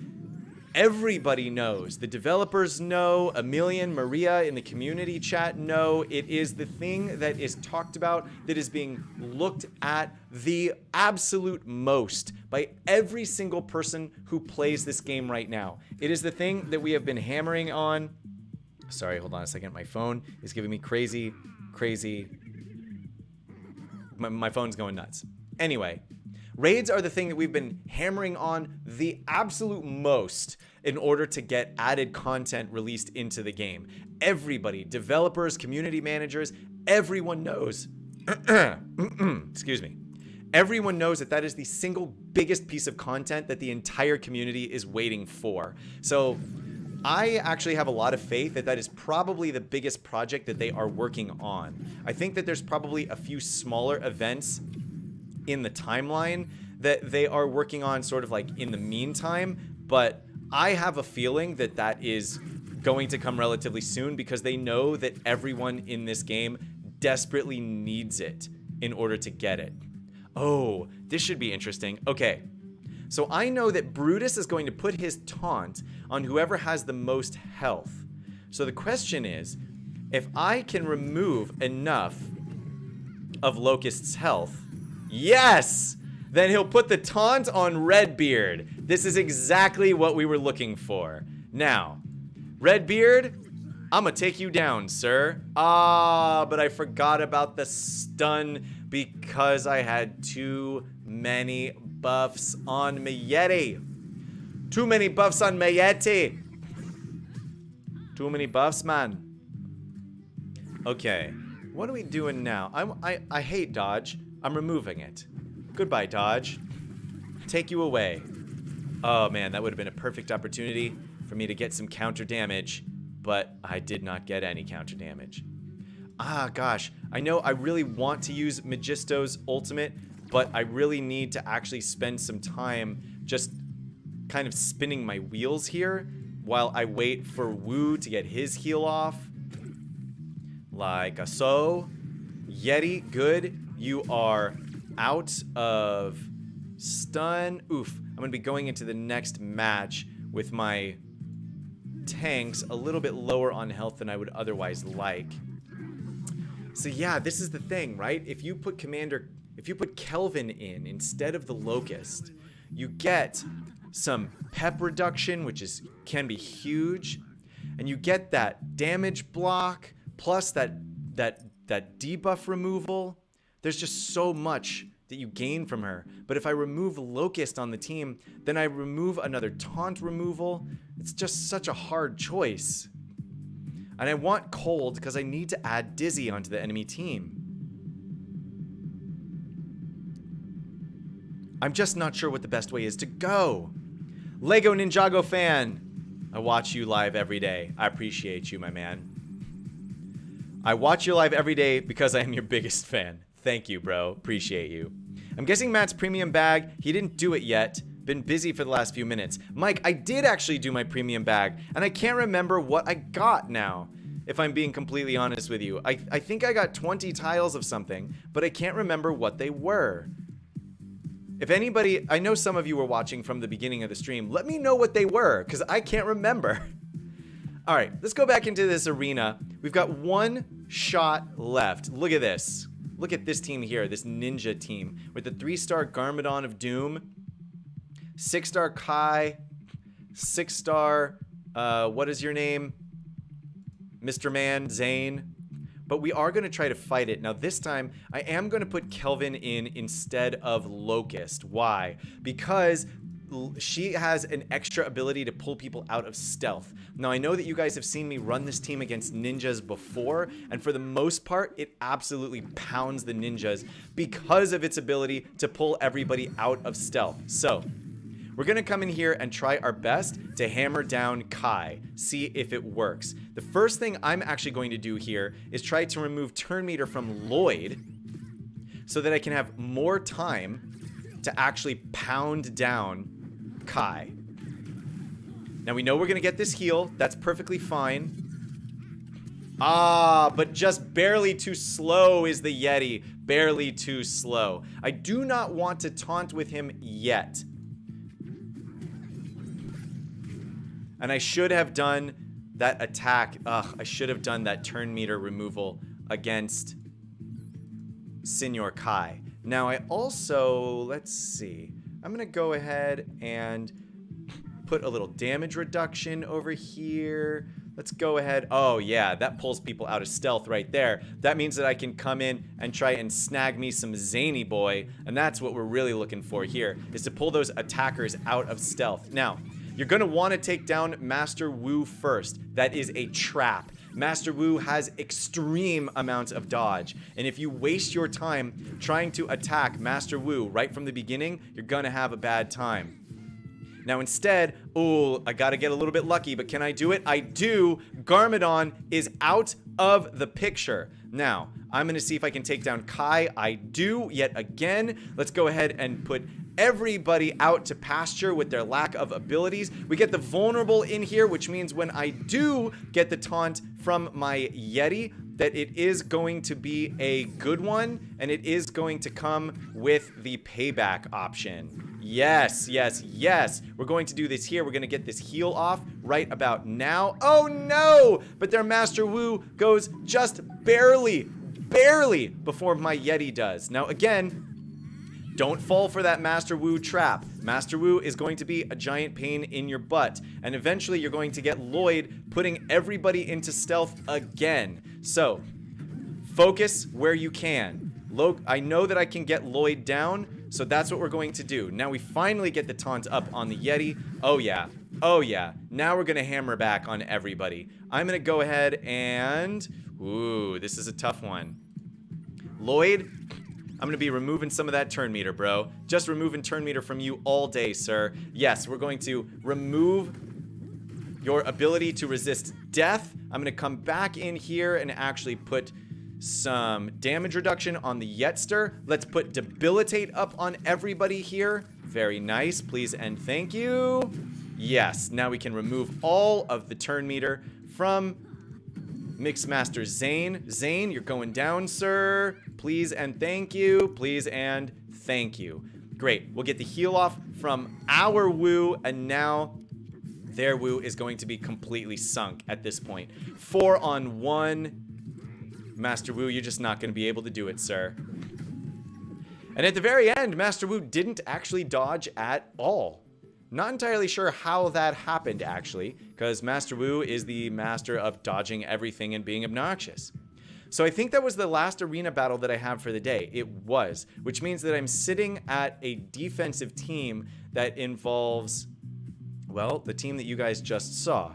everybody knows. The developers know. Emilian, Maria in the community chat know. It is the thing that is talked about, that is being looked at the absolute most by every single person who plays this game right now. It is the thing that we have been hammering on. Sorry, hold on a second. My phone is giving me crazy. My phone's going nuts. Anyway. Raids are the thing that we've been hammering on the absolute most in order to get added content released into the game. Everybody, developers, community managers, everyone knows. Excuse me. Everyone knows that that is the single biggest piece of content that the entire community is waiting for. So I actually have a lot of faith that that is probably the biggest project that they are working on. I think that there's probably a few smaller events in the timeline that they are working on sort of like in the meantime, but I have a feeling that that is going to come relatively soon because they know that everyone in this game desperately needs it in order to get it. Oh, this should be interesting. Okay, so I know that Brutus is going to put his taunt on whoever has the most health. So the question is, if I can remove enough of Locust's health, yes! Then he'll put the taunt on Redbeard. This is exactly what we were looking for. Now, Redbeard, I'm gonna take you down, sir. But I forgot about the stun because I had too many buffs on my Yeti. Too many buffs on my Yeti. Too many buffs, man. Okay. What are we doing now? I hate dodge. I'm removing it. Goodbye, dodge. Take you away. Oh, man, that would have been a perfect opportunity for me to get some counter damage, but I did not get any counter damage. Ah, gosh. I know I really want to use Magisto's ultimate, but I really need to actually spend some time just kind of spinning my wheels here while I wait for Wu to get his heal off. Like so. Yeti, good. You are out of stun. Oof. I'm going to be going into the next match with my tanks a little bit lower on health than I would otherwise like. So yeah, this is the thing, right? If you put Kelvin in instead of the Locust, you get some pep reduction, which can be huge, and you get that damage block plus that debuff removal. There's just so much that you gain from her. But if I remove Locust on the team, then I remove another taunt removal. It's just such a hard choice. And I want Cold because I need to add Dizzy onto the enemy team. I'm just not sure what the best way is to go. Lego Ninjago fan, I watch you live every day. I appreciate you, my man. I watch you live every day because I am your biggest fan. Thank you, bro. Appreciate you. I'm guessing Matt's premium bag. He didn't do it yet. Been busy for the last few minutes. Mike, I did actually do my premium bag, and I can't remember what I got now, if I'm being completely honest with you. I think I got 20 tiles of something, but I can't remember what they were. If anybody, I know some of you were watching from the beginning of the stream, let me know what they were, because I can't remember. All right, let's go back into this arena. We've got one shot left. Look at this. Look at this team here, this ninja team, with the 3-star Garmadon of Doom, 6-star Kai, 6-star, what is your name? Mr. Man, Zane. But we are going to try to fight it. Now this time, I am going to put Kelvin in instead of Locust. Why? Because she has an extra ability to pull people out of stealth. Now I know that you guys have seen me run this team against ninjas before, and for the most part, it absolutely pounds the ninjas because of its ability to pull everybody out of stealth. So we're going to come in here and try our best to hammer down Kai, see if it works. The first thing I'm actually going to do here is try to remove turn meter from Lloyd so that I can have more time to actually pound down Kai. Now we know we're going to get this heal. That's perfectly fine. Ah, but just barely too slow is the Yeti. Barely too slow. I do not want to taunt with him yet. And I should have done that attack. Ugh, I should have done that turn meter removal against Senor Kai. Now I also, let's see. I'm going to go ahead and put a little damage reduction over here. Let's go ahead. Oh yeah, that pulls people out of stealth right there. That means that I can come in and try and snag me some zany boy. And that's what we're really looking for here, is to pull those attackers out of stealth. Now, you're going to want to take down Master Wu first. That is a trap. Master Wu has extreme amounts of dodge. And if you waste your time trying to attack Master Wu right from the beginning, you're going to have a bad time. Now instead, oh, I got to get a little bit lucky, but can I do it? I do. Garmadon is out of the picture. Now, I'm going to see if I can take down Kai. I do yet again. Let's go ahead and put everybody out to pasture with their lack of abilities. We get the vulnerable in here, which means when I do get the taunt from my Yeti, that it is going to be a good one, and it is going to come with the payback option. Yes, yes, yes. We're going to do this here. We're going to get this heal off right about now. Oh no! But their Master Wu goes just barely before my Yeti does. Now again, don't fall for that Master Wu trap. Master Wu is going to be a giant pain in your butt. And eventually you're going to get Lloyd putting everybody into stealth again. So, focus where you can. I know that I can get Lloyd down, So that's what we're going to do. Now we finally get the taunt up on the Yeti. Oh yeah. Oh yeah. Now we're going to hammer back on everybody. I'm going to go ahead and... Ooh, this is a tough one. Lloyd, I'm going to be removing some of that turn meter, bro. Just removing turn meter from you all day, sir. Yes, we're going to remove your ability to resist death. I'm going to come back in here and actually put some damage reduction on the Yetster. Let's put debilitate up on everybody here. Very nice. Please and thank you. Yes, now we can remove all of the turn meter from Mixmaster Zane. Zane, you're going down, sir. Please and thank you. Please and thank you. Great. We'll get the heal off from our Woo, and now their Woo is going to be completely sunk at this point. 4-on-1. Master Wu, you're just not going to be able to do it, sir. And at the very end, Master Wu didn't actually dodge at all. Not entirely sure how that happened, actually, because Master Wu is the master of dodging everything and being obnoxious. So I think that was the last arena battle that I have for the day. It was, which means that I'm sitting at a defensive team that involves, well, the team that you guys just saw.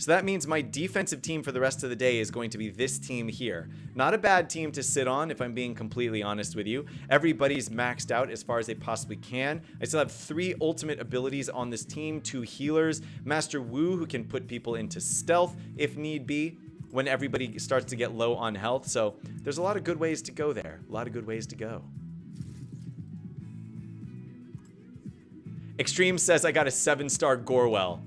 So that means my defensive team for the rest of the day is going to be this team here. Not a bad team to sit on, if I'm being completely honest with you. Everybody's maxed out as far as they possibly can. I still have 3 ultimate abilities on this team, 2 healers, Master Wu, who can put people into stealth if need be when everybody starts to get low on health. So there's a lot of good ways to go there. A lot of good ways to go. Extreme says I got a 7-star Gorewell.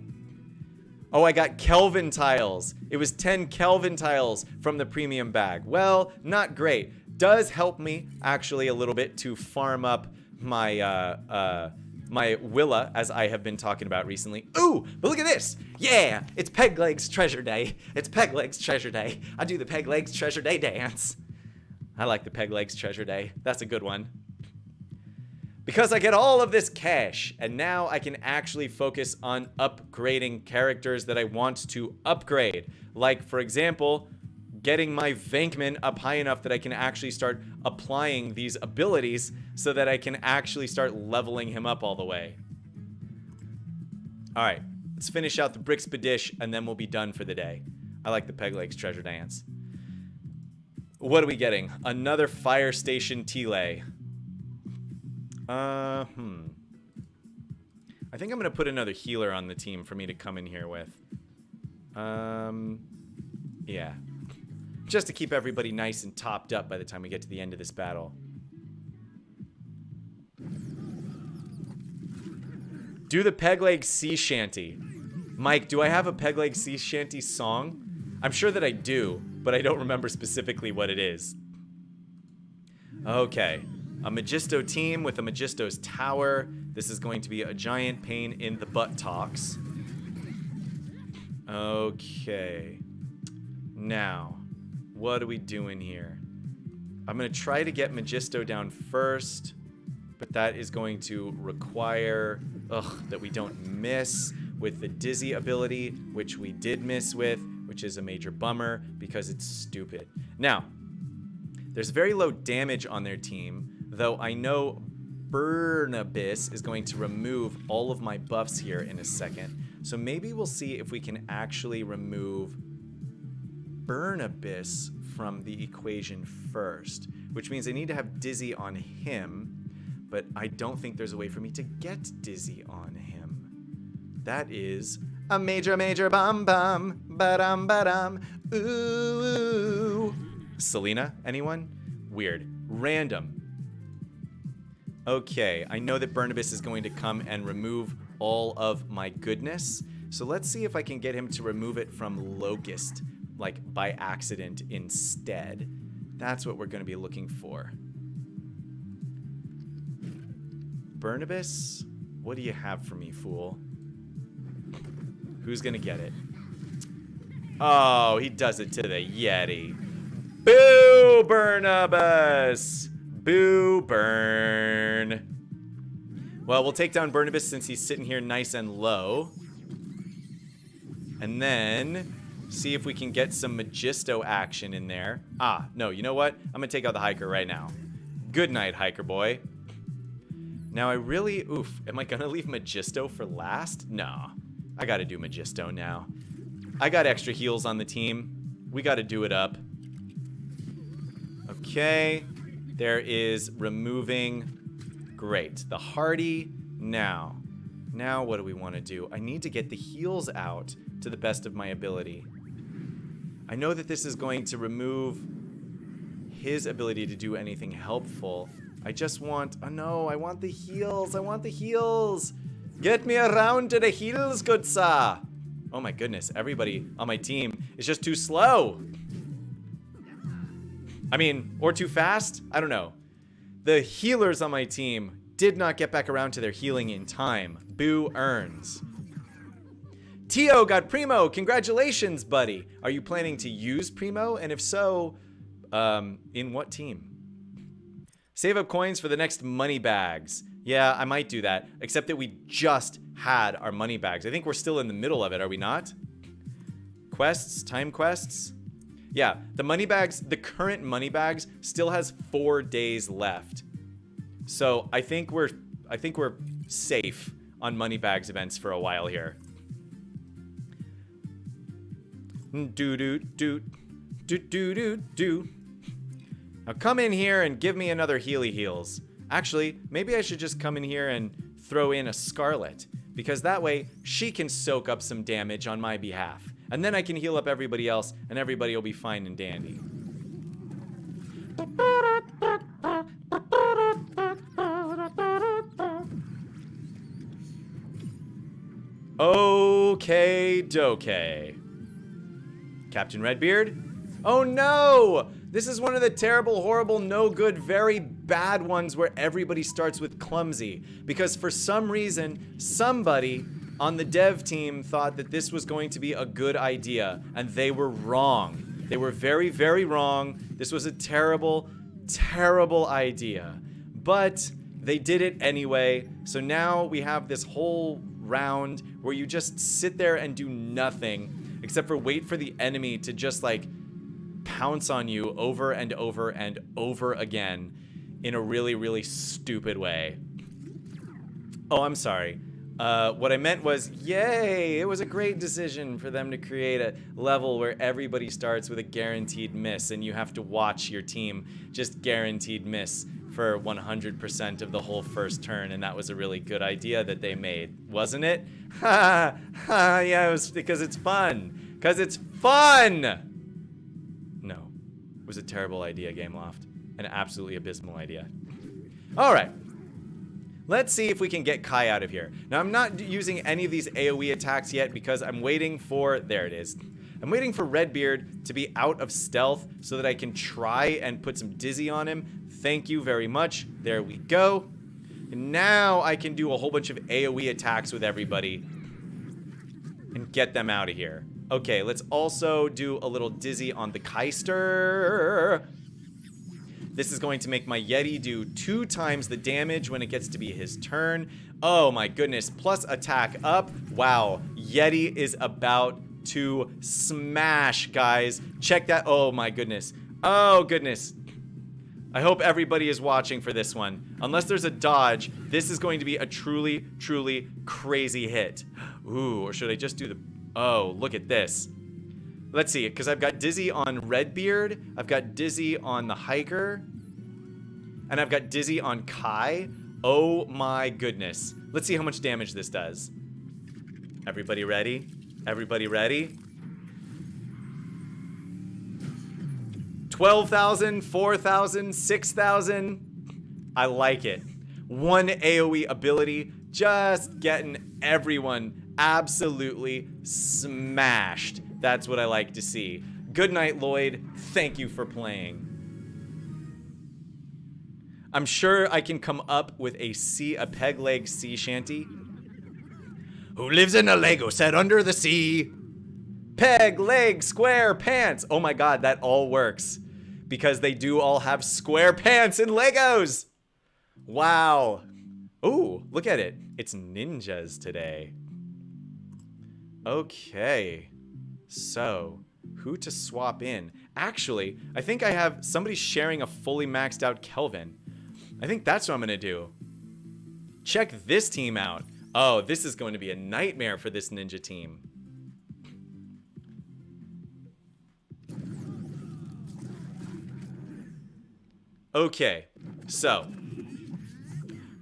Oh, I got Kelvin tiles. It was 10 Kelvin tiles from the premium bag. Well, not great. Does help me actually a little bit to farm up my my Willa, as I have been talking about recently. Ooh, but look at this. Yeah, it's Peg Legs Treasure Day. It's Peg Legs Treasure Day. I do the Peg Legs Treasure Day dance. I like the Peg Legs Treasure Day. That's a good one. Because I get all of this cash, and now I can actually focus on upgrading characters that I want to upgrade. Like, for example, getting my Venkman up high enough that I can actually start applying these abilities so that I can actually start leveling him up all the way. All right, let's finish out the Brixpedish, and then we'll be done for the day. I like the Peg Legs Treasure Dance. What are we getting? Another Fire Station Tile. I think I'm going to put another healer on the team for me to come in here with. Yeah. Just to keep everybody nice and topped up by the time we get to the end of this battle. Do the Peg Leg Sea Shanty. Mike, do I have a Peg Leg Sea Shanty song? I'm sure that I do, but I don't remember specifically what it is. Okay. A Magisto team with a Magisto's tower. This is going to be a giant pain in the buttocks. Okay. Now, what are we doing here? I'm going to try to get Magisto down first, but that is going to require that we don't miss with the Dizzy ability, which we did miss with, which is a major bummer because it's stupid. Now, there's very low damage on their team, though I know Burnabis is going to remove all of my buffs here in a second. So maybe we'll see if we can actually remove Burnabis from the equation first, which means I need to have Dizzy on him, but I don't think there's a way for me to get Dizzy on him. That is a major, major bum bum, ba-dum, ba-dum, ooh. Selena, anyone? Weird. Random. Okay, I know that Burnabis is going to come and remove all of my goodness. So let's see if I can get him to remove it from Locust, like by accident instead. That's what we're going to be looking for. Burnabis, what do you have for me, fool? Who's going to get it? Oh, he does it to the Yeti. Boo, Burnabis! Boo, burn. Well, we'll take down Burnabis since he's sitting here nice and low. And then see if we can get some Magisto action in there. Ah, no, you know what? I'm going to take out the Hiker right now. Good night, Hiker boy. Now I really, am I gonna leave Magisto for last? No, I gotta do Magisto now. I got extra heals on the team. We gotta do it up. Okay, there is removing, great. The Hardy, now what do we wanna do? I need to get the heals out to the best of my ability. I know that this is going to remove his ability to do anything helpful. I just want, oh no, I want the heals. I want the heals. Get me around to the heals, good sir. Oh my goodness, everybody on my team is just too slow. I mean, or too fast? I don't know. The healers on my team did not get back around to their healing in time. Boo earns. Tio got Primo. Congratulations, buddy. Are you planning to use Primo? And if so, in what team? Save up coins for the next money bags. Yeah, I might do that. Except that we just had our money bags. I think we're still in the middle of it, are we not? Quests, time quests. Yeah, the money bags, the current money bags still has 4 days left. So I think we're safe on money bags events for a while here. Do do do do do do do. Now come in here and give me another Healy Heals. Actually, maybe I should just come in here and throw in a Scarlet, because that way she can soak up some damage on my behalf. And then I can heal up everybody else, and everybody will be fine and dandy. Okay, doke. Captain Redbeard? Oh no! This is one of the terrible, horrible, no good, very bad ones where everybody starts with clumsy. Because for some reason, somebody on the dev team thought that this was going to be a good idea, and they were wrong. They were very, very wrong. This was a terrible, terrible idea. But they did it anyway, so now we have this whole round where you just sit there and do nothing except for wait for the enemy to just like pounce on you over and over and over again in a really, really stupid way. Oh, I'm sorry. What I meant was, yay, it was a great decision for them to create a level where everybody starts with a guaranteed miss and you have to watch your team just guaranteed miss for 100% of the whole first turn, and that was a really good idea that they made, wasn't it? Ha ha, yeah, it was because it's fun. Because it's fun! No, it was a terrible idea, Gameloft. An absolutely abysmal idea. All right. Let's see if we can get Kai out of here. Now, I'm not using any of these AoE attacks yet because I'm waiting for... There it is. I'm waiting for Redbeard to be out of stealth so that I can try and put some dizzy on him. Thank you very much. There we go. And now I can do a whole bunch of AoE attacks with everybody and get them out of here. Okay, let's also do a little dizzy on the Keister. This is going to make my Yeti do 2 times the damage when it gets to be his turn. Oh my goodness, plus attack up. Wow, Yeti is about to smash, guys. Check that. Oh my goodness. Oh goodness. I hope everybody is watching for this one. Unless there's a dodge, this is going to be a truly, truly crazy hit. Ooh, or should I just do the... Oh, look at this. Let's see, because I've got Dizzy on Redbeard, I've got Dizzy on the Hiker, and I've got Dizzy on Kai. Oh my goodness. Let's see how much damage this does. Everybody ready? Everybody ready? 12,000, 4,000, 6,000. I like it. 1 AoE ability, just getting everyone absolutely smashed. That's what I like to see. Good night, Lloyd. Thank you for playing. I'm sure I can come up with a peg leg sea shanty. Who lives in a Lego set under the sea? Peg, leg, square, pants. Oh my god, that all works. Because they do all have square pants in Legos. Wow. Ooh, look at it. It's ninjas today. Okay. So, who to swap in? Actually, I think I have somebody sharing a fully maxed out Kelvin. I think that's what I'm gonna do. Check this team out. Oh, this is going to be a nightmare for this ninja team. Okay, so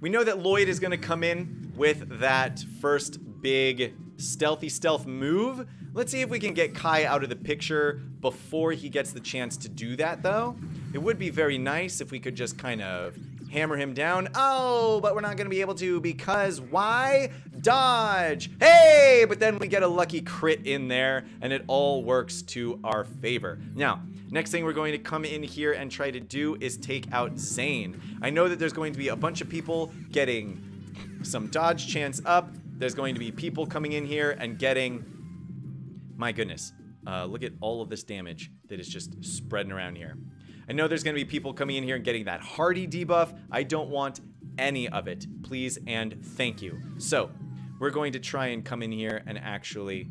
we know that Lloyd is going to come in with that first big stealthy stealth move. Let's see if we can get Kai out of the picture before he gets the chance to do that, though. It would be very nice if we could just kind of hammer him down. Oh, but we're not going to be able to because why? Dodge. Hey, but then we get a lucky crit in there and it all works to our favor. Now, next thing we're going to come in here and try to do is take out Zane. I know that there's going to be a bunch of people getting some dodge chance up. There's going to be people coming in here and getting... My goodness. Look at all of this damage that is just spreading around here. I know there's going to be people coming in here and getting that hardy debuff. I don't want any of it. Please and thank you. So, we're going to try and come in here and actually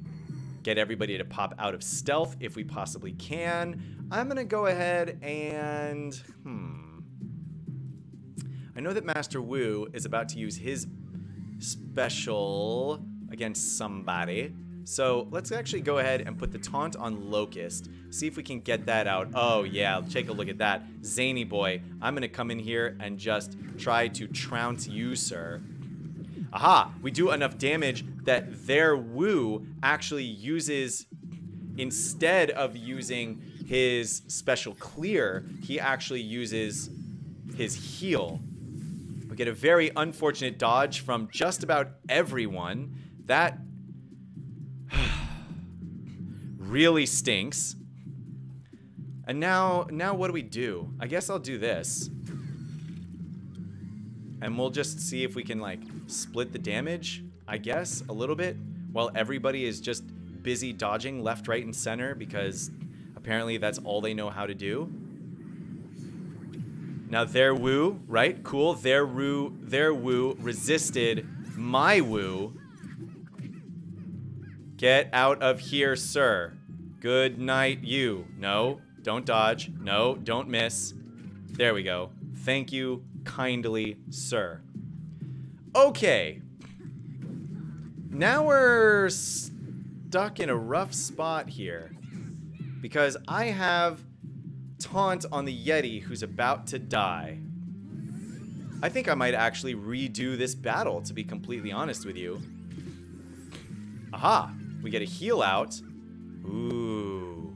get everybody to pop out of stealth if we possibly can. I'm going to go ahead and... I know that Master Wu is about to use his special against somebody. So let's actually go ahead and put the taunt on Locust. See if we can get that out. Oh yeah, take a look at that. Zany boy, I'm going to come in here and just try to trounce you, sir. Aha, we do enough damage that their Wu actually uses, instead of using his special clear, he actually uses his heal. We get a very unfortunate dodge from just about everyone. That really stinks. And now what do we do? I guess I'll do this. And we'll just see if we can, like, split the damage, I guess, a little bit, while everybody is just busy dodging left, right, and center, because apparently that's all they know how to do. Now their Wu, right? Cool. Their Wu resisted my Wu. Get out of here, sir. Good night, you. No, don't dodge. No, don't miss. There we go. Thank you kindly, sir. Okay. Now we're stuck in a rough spot here, because I have taunt on the Yeti who's about to die. I think I might actually redo this battle, to be completely honest with you. Aha! We get a heal out. Ooh.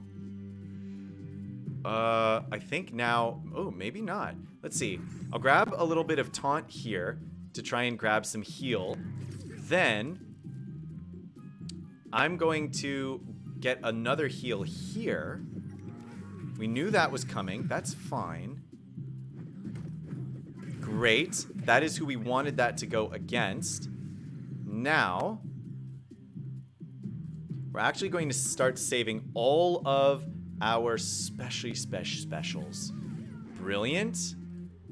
I think now... Oh, maybe not. Let's see. I'll grab a little bit of taunt here to try and grab some heal. Then I'm going to get another heal here. We knew that was coming. That's fine. Great. That is who we wanted that to go against. Now, we're actually going to start saving all of our specials. Brilliant.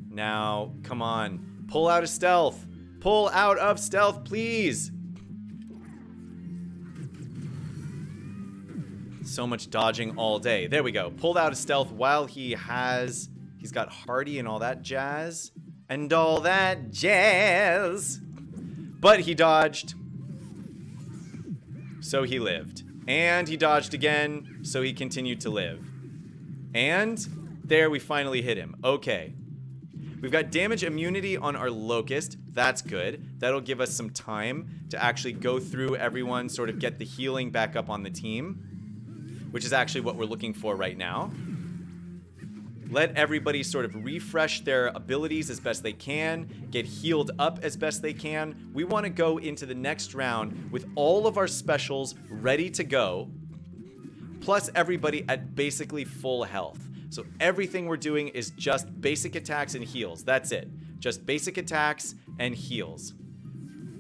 Now, come on. Pull out of stealth. Pull out of stealth, please. So much dodging all day. There we go. Pulled out of stealth while he's got hardy and all that jazz. And all that jazz. But he dodged. So he lived. And he dodged again, so he continued to live. And there we finally hit him. Okay. We've got damage immunity on our Locust. That's good. That'll give us some time to actually go through everyone, sort of get the healing back up on the team, which is actually what we're looking for right now. Let everybody sort of refresh their abilities as best they can, get healed up as best they can. We want to go into the next round with all of our specials ready to go, plus everybody at basically full health. So everything we're doing is just basic attacks and heals. That's it. Just basic attacks and heals.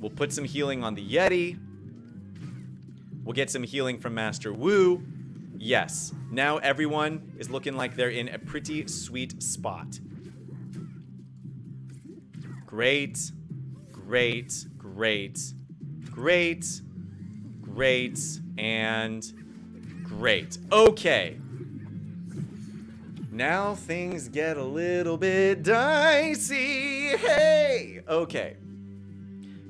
We'll put some healing on the Yeti. We'll get some healing from Master Wu. Yes, now everyone is looking like they're in a pretty sweet spot. Great, great, great, great, great, and great. Okay. Now things get a little bit dicey. Hey! Okay.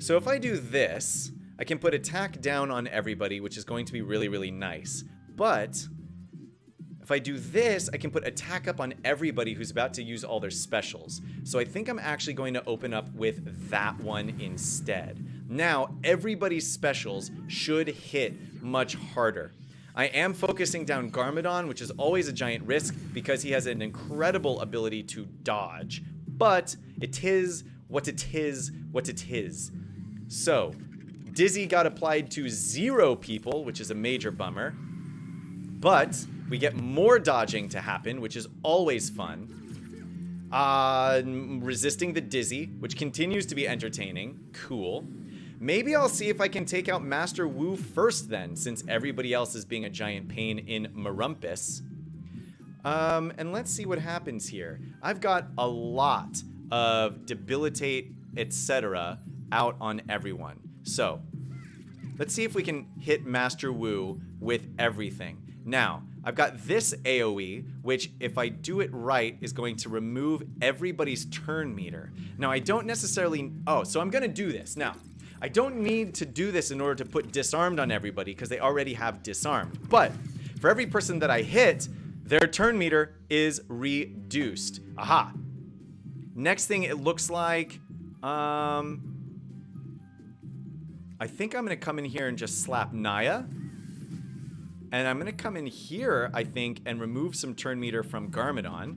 So if I do this, I can put attack down on everybody, which is going to be really, really nice. But if I do this, I can put attack up on everybody who's about to use all their specials. So I think I'm actually going to open up with that one instead. Now, everybody's specials should hit much harder. I am focusing down Garmadon, which is always a giant risk because he has an incredible ability to dodge. But it is what it is, what it is. So, Dizzy got applied to 0 people, which is a major bummer. But we get more dodging to happen, which is always fun. Resisting the Dizzy, which continues to be entertaining. Cool. Maybe I'll see if I can take out Master Wu first then, since everybody else is being a giant pain in Marumpus. And let's see what happens here. I've got a lot of debilitate, etc. out on everyone. So, let's see if we can hit Master Wu with everything. Now, I've got this AoE, which if I do it right, is going to remove everybody's turn meter. Now, I don't necessarily... Oh, so I'm going to do this. Now, I don't need to do this in order to put disarmed on everybody because they already have disarmed. But for every person that I hit, their turn meter is reduced. Aha. Next thing it looks like, I think I'm going to come in here and just slap Naya. And I'm going to come in here, I think, and remove some turn meter from Garmadon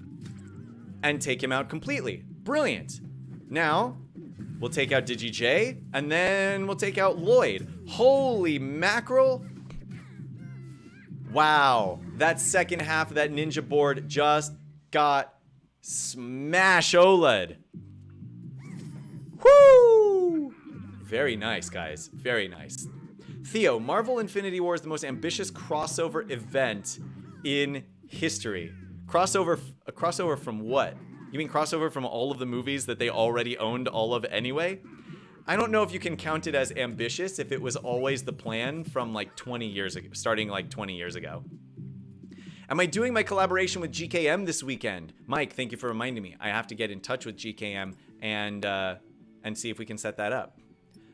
and take him out completely. Brilliant. Now, we'll take out DigiJ, and then we'll take out Lloyd. Holy mackerel. Wow. That second half of that ninja board just got smash-oled. Woo! Very nice, guys. Very nice. Theo, Marvel Infinity War is the most ambitious crossover event in history. A crossover from what? You mean crossover from all of the movies that they already owned all of anyway? I don't know if you can count it as ambitious if it was always the plan from like 20 years ago, starting like 20 years ago. Am I doing my collaboration with GKM this weekend? Mike, thank you for reminding me. I have to get in touch with GKM and see if we can set that up.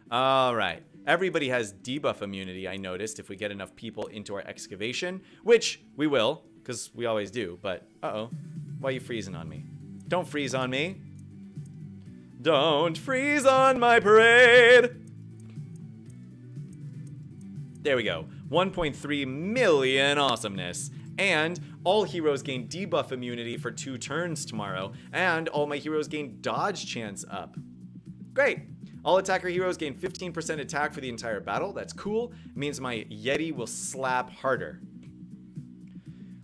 All right. Everybody has debuff immunity, I noticed, if we get enough people into our excavation, which we will, because we always do, but uh-oh. Why are you freezing on me? Don't freeze on me. Don't freeze on my parade. There we go. 1.3 million awesomeness. And all heroes gain debuff immunity for 2 turns tomorrow, and all my heroes gain dodge chance up. Great. All attacker heroes gain 15% attack for the entire battle. That's cool. It means my Yeti will slap harder.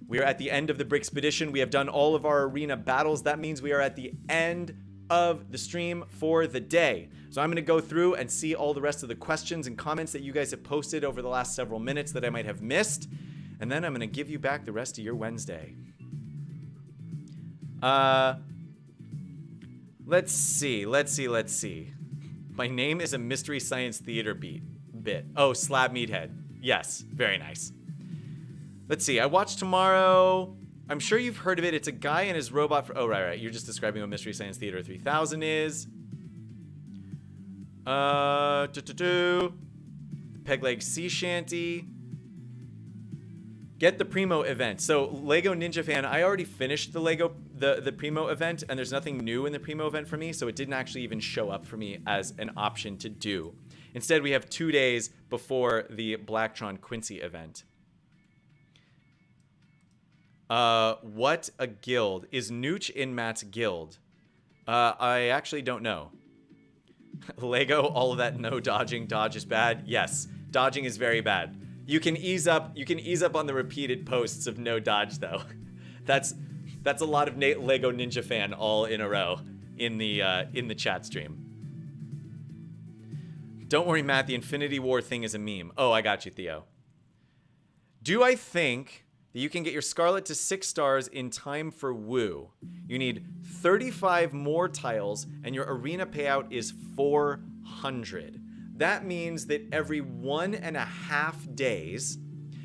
We are at the end of the Brickspedition. We have done all of our arena battles. That means we are at the end of the stream for the day. So I'm going to go through and see all the rest of the questions and comments that you guys have posted over the last several minutes that I might have missed. And then I'm going to give you back the rest of your Wednesday. Let's see. My name is a Mystery Science Theater bit. Oh, Slab Meathead. Yes, very nice. Let's see. I watched tomorrow. I'm sure you've heard of it. It's a guy and his robot. Oh, right. You're just describing what Mystery Science Theater 3000 is. Peg Leg Sea Shanty. Get the Primo event. So Lego Ninja Fan, I already finished the Primo event, and there's nothing new in the Primo event for me, so it didn't actually even show up for me as an option to do. Instead, we have 2 days before the Blacktron Quincy event. What a guild? Is Nooch in Matt's guild? I actually don't know. Lego, all of that no dodging. Dodge is bad. Yes, dodging is very bad. You can ease up on the repeated posts of no dodge though. That's a lot of Lego Ninja Fan all in a row in the chat stream. Don't worry, Matt, the Infinity War thing is a meme. Oh, I got you, Theo. Do I think that you can get your Scarlet to 6 stars in time for Woo? You need 35 more tiles and your arena payout is 400. That means that every 1.5 days,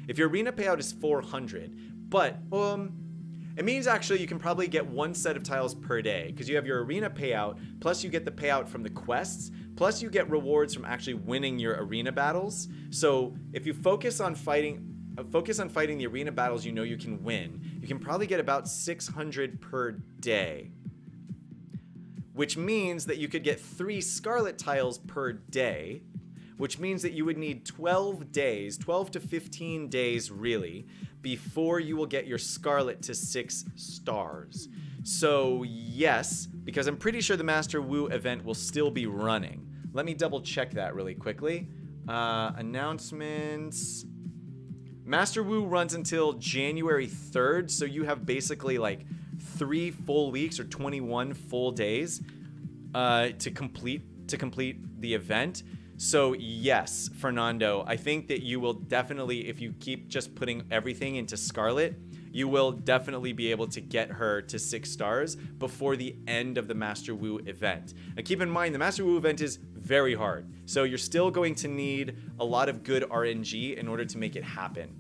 if your arena payout is 400, but It means actually you can probably get one set of tiles per day because you have your arena payout, plus you get the payout from the quests, plus you get rewards from actually winning your arena battles. So if you focus on fighting the arena battles you know you can win, you can probably get about 600 per day. Which means that you could get 3 Scarlet tiles per day, which means that you would need 12 days, 12 to 15 days really, before you will get your Scarlet to 6 stars. So yes, because I'm pretty sure the Master Wu event will still be running. Let me double check that really quickly. Announcements. Master Wu runs until January 3rd, so you have basically like 3 full weeks or 21 full days to complete the event. So yes, Fernando, I think that you will definitely, if you keep just putting everything into Scarlet, you will definitely be able to get her to 6 stars before the end of the Master Wu event. And keep in mind, the Master Wu event is very hard, so you're still going to need a lot of good RNG in order to make it happen.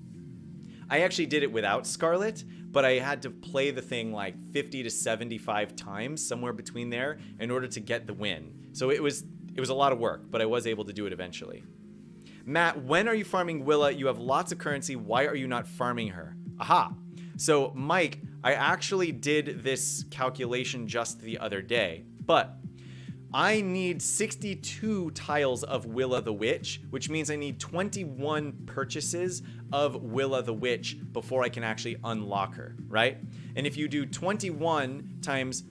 I actually did it without Scarlet, but I had to play the thing like 50 to 75 times, somewhere between there, in order to get the win. So it was a lot of work, but I was able to do it eventually. Matt, when are you farming Willa? You have lots of currency. Why are you not farming her? Aha. So Mike, I actually did this calculation just the other day, but I need 62 tiles of Willa the Witch, which means I need 21 purchases of Willa the Witch before I can actually unlock her, right? And if you do 21 times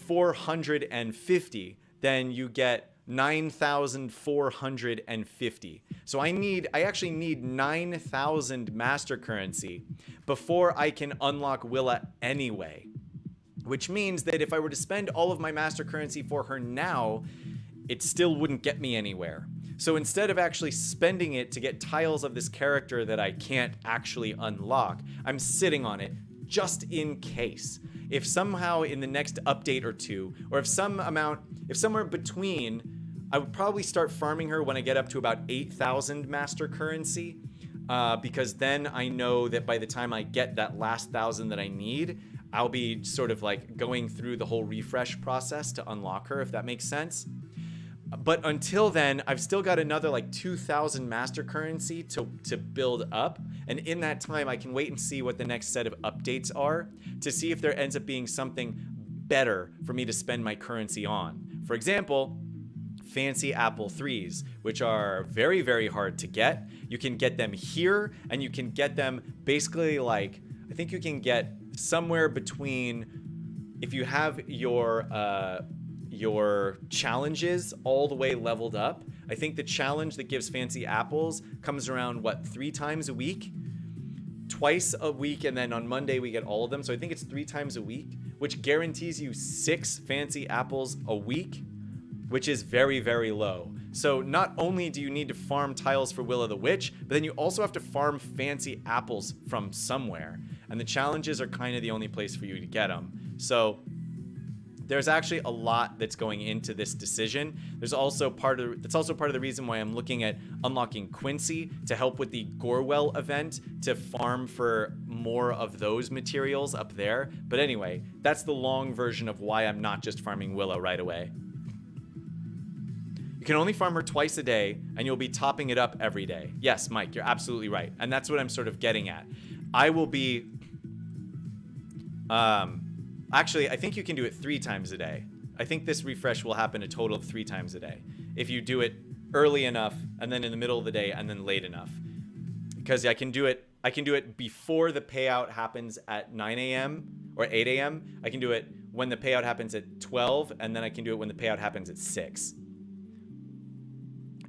450, then you get 9,450. So I actually need 9,000 master currency before I can unlock Willa anyway. Which means that if I were to spend all of my master currency for her now, it still wouldn't get me anywhere. So instead of actually spending it to get tiles of this character that I can't actually unlock, I'm sitting on it just in case. If somehow in the next update or two, or if somewhere between, I would probably start farming her when I get up to about 8,000 master currency, because then I know that by the time I get that last 1,000 that I need, I'll be sort of like going through the whole refresh process to unlock her, if that makes sense. But until then, I've still got another like 2,000 master currency to build up. And in that time, I can wait and see what the next set of updates are to see if there ends up being something better for me to spend my currency on. For example, Fancy Apple 3s, which are very, very hard to get. You can get them here, and you can get them basically like, I think you can get somewhere between, if you have your challenges all the way leveled up, I think the challenge that gives Fancy Apples comes around, 3 times a week? Twice a week, and then on Monday we get all of them. So I think it's 3 times a week, which guarantees you 6 Fancy Apples a week, which is very, very low. So not only do you need to farm tiles for Willa the Witch, but then you also have to farm Fancy Apples from somewhere. And the challenges are kind of the only place for you to get them. So there's actually a lot that's going into this decision. That's also part of the reason why I'm looking at unlocking Quincy to help with the Gorewell event, to farm for more of those materials up there. But anyway, that's the long version of why I'm not just farming Willa right away. You can only farm her twice a day, and you'll be topping it up every day. Yes, Mike, you're absolutely right. And that's what I'm sort of getting at. I will be... Actually, I think you can do it 3 times a day. I think this refresh will happen a total of 3 times a day. If you do it early enough, and then in the middle of the day, and then late enough. Because I can do it before the payout happens at 9 a.m. or 8 a.m. I can do it when the payout happens at 12, and then I can do it when the payout happens at 6.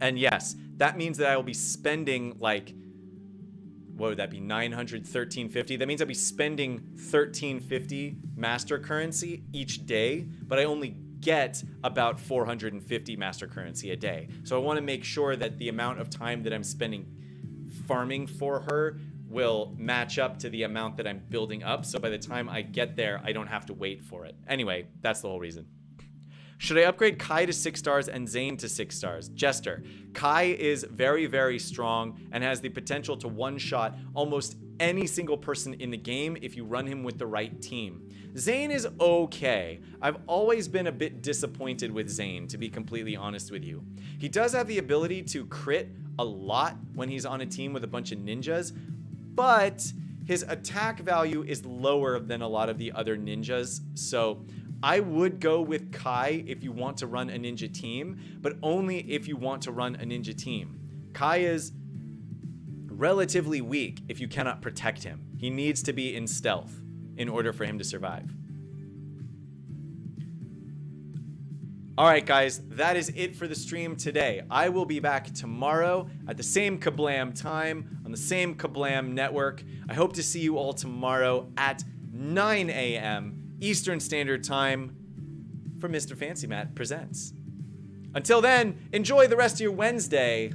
And yes, that means that I will be spending like, what would that be, 1350? That means I'll be spending 1350 master currency each day, but I only get about 450 master currency a day. So I want to make sure that the amount of time that I'm spending farming for her will match up to the amount that I'm building up. So by the time I get there, I don't have to wait for it. Anyway, that's the whole reason. Should I upgrade Kai to 6 stars and Zane to 6 stars? Jester, Kai is very, very strong and has the potential to one-shot almost any single person in the game if you run him with the right team. Zane is okay. I've always been a bit disappointed with Zane, to be completely honest with you. He does have the ability to crit a lot when he's on a team with a bunch of ninjas, but his attack value is lower than a lot of the other ninjas. So I would go with Kai if you want to run a ninja team, but only if you want to run a ninja team. Kai is relatively weak if you cannot protect him. He needs to be in stealth in order for him to survive. All right, guys, that is it for the stream today. I will be back tomorrow at the same Kablam time on the same Kablam network. I hope to see you all tomorrow at 9 a.m. Eastern Standard Time for Mr. FancyMatt Presents. Until then, enjoy the rest of your Wednesday.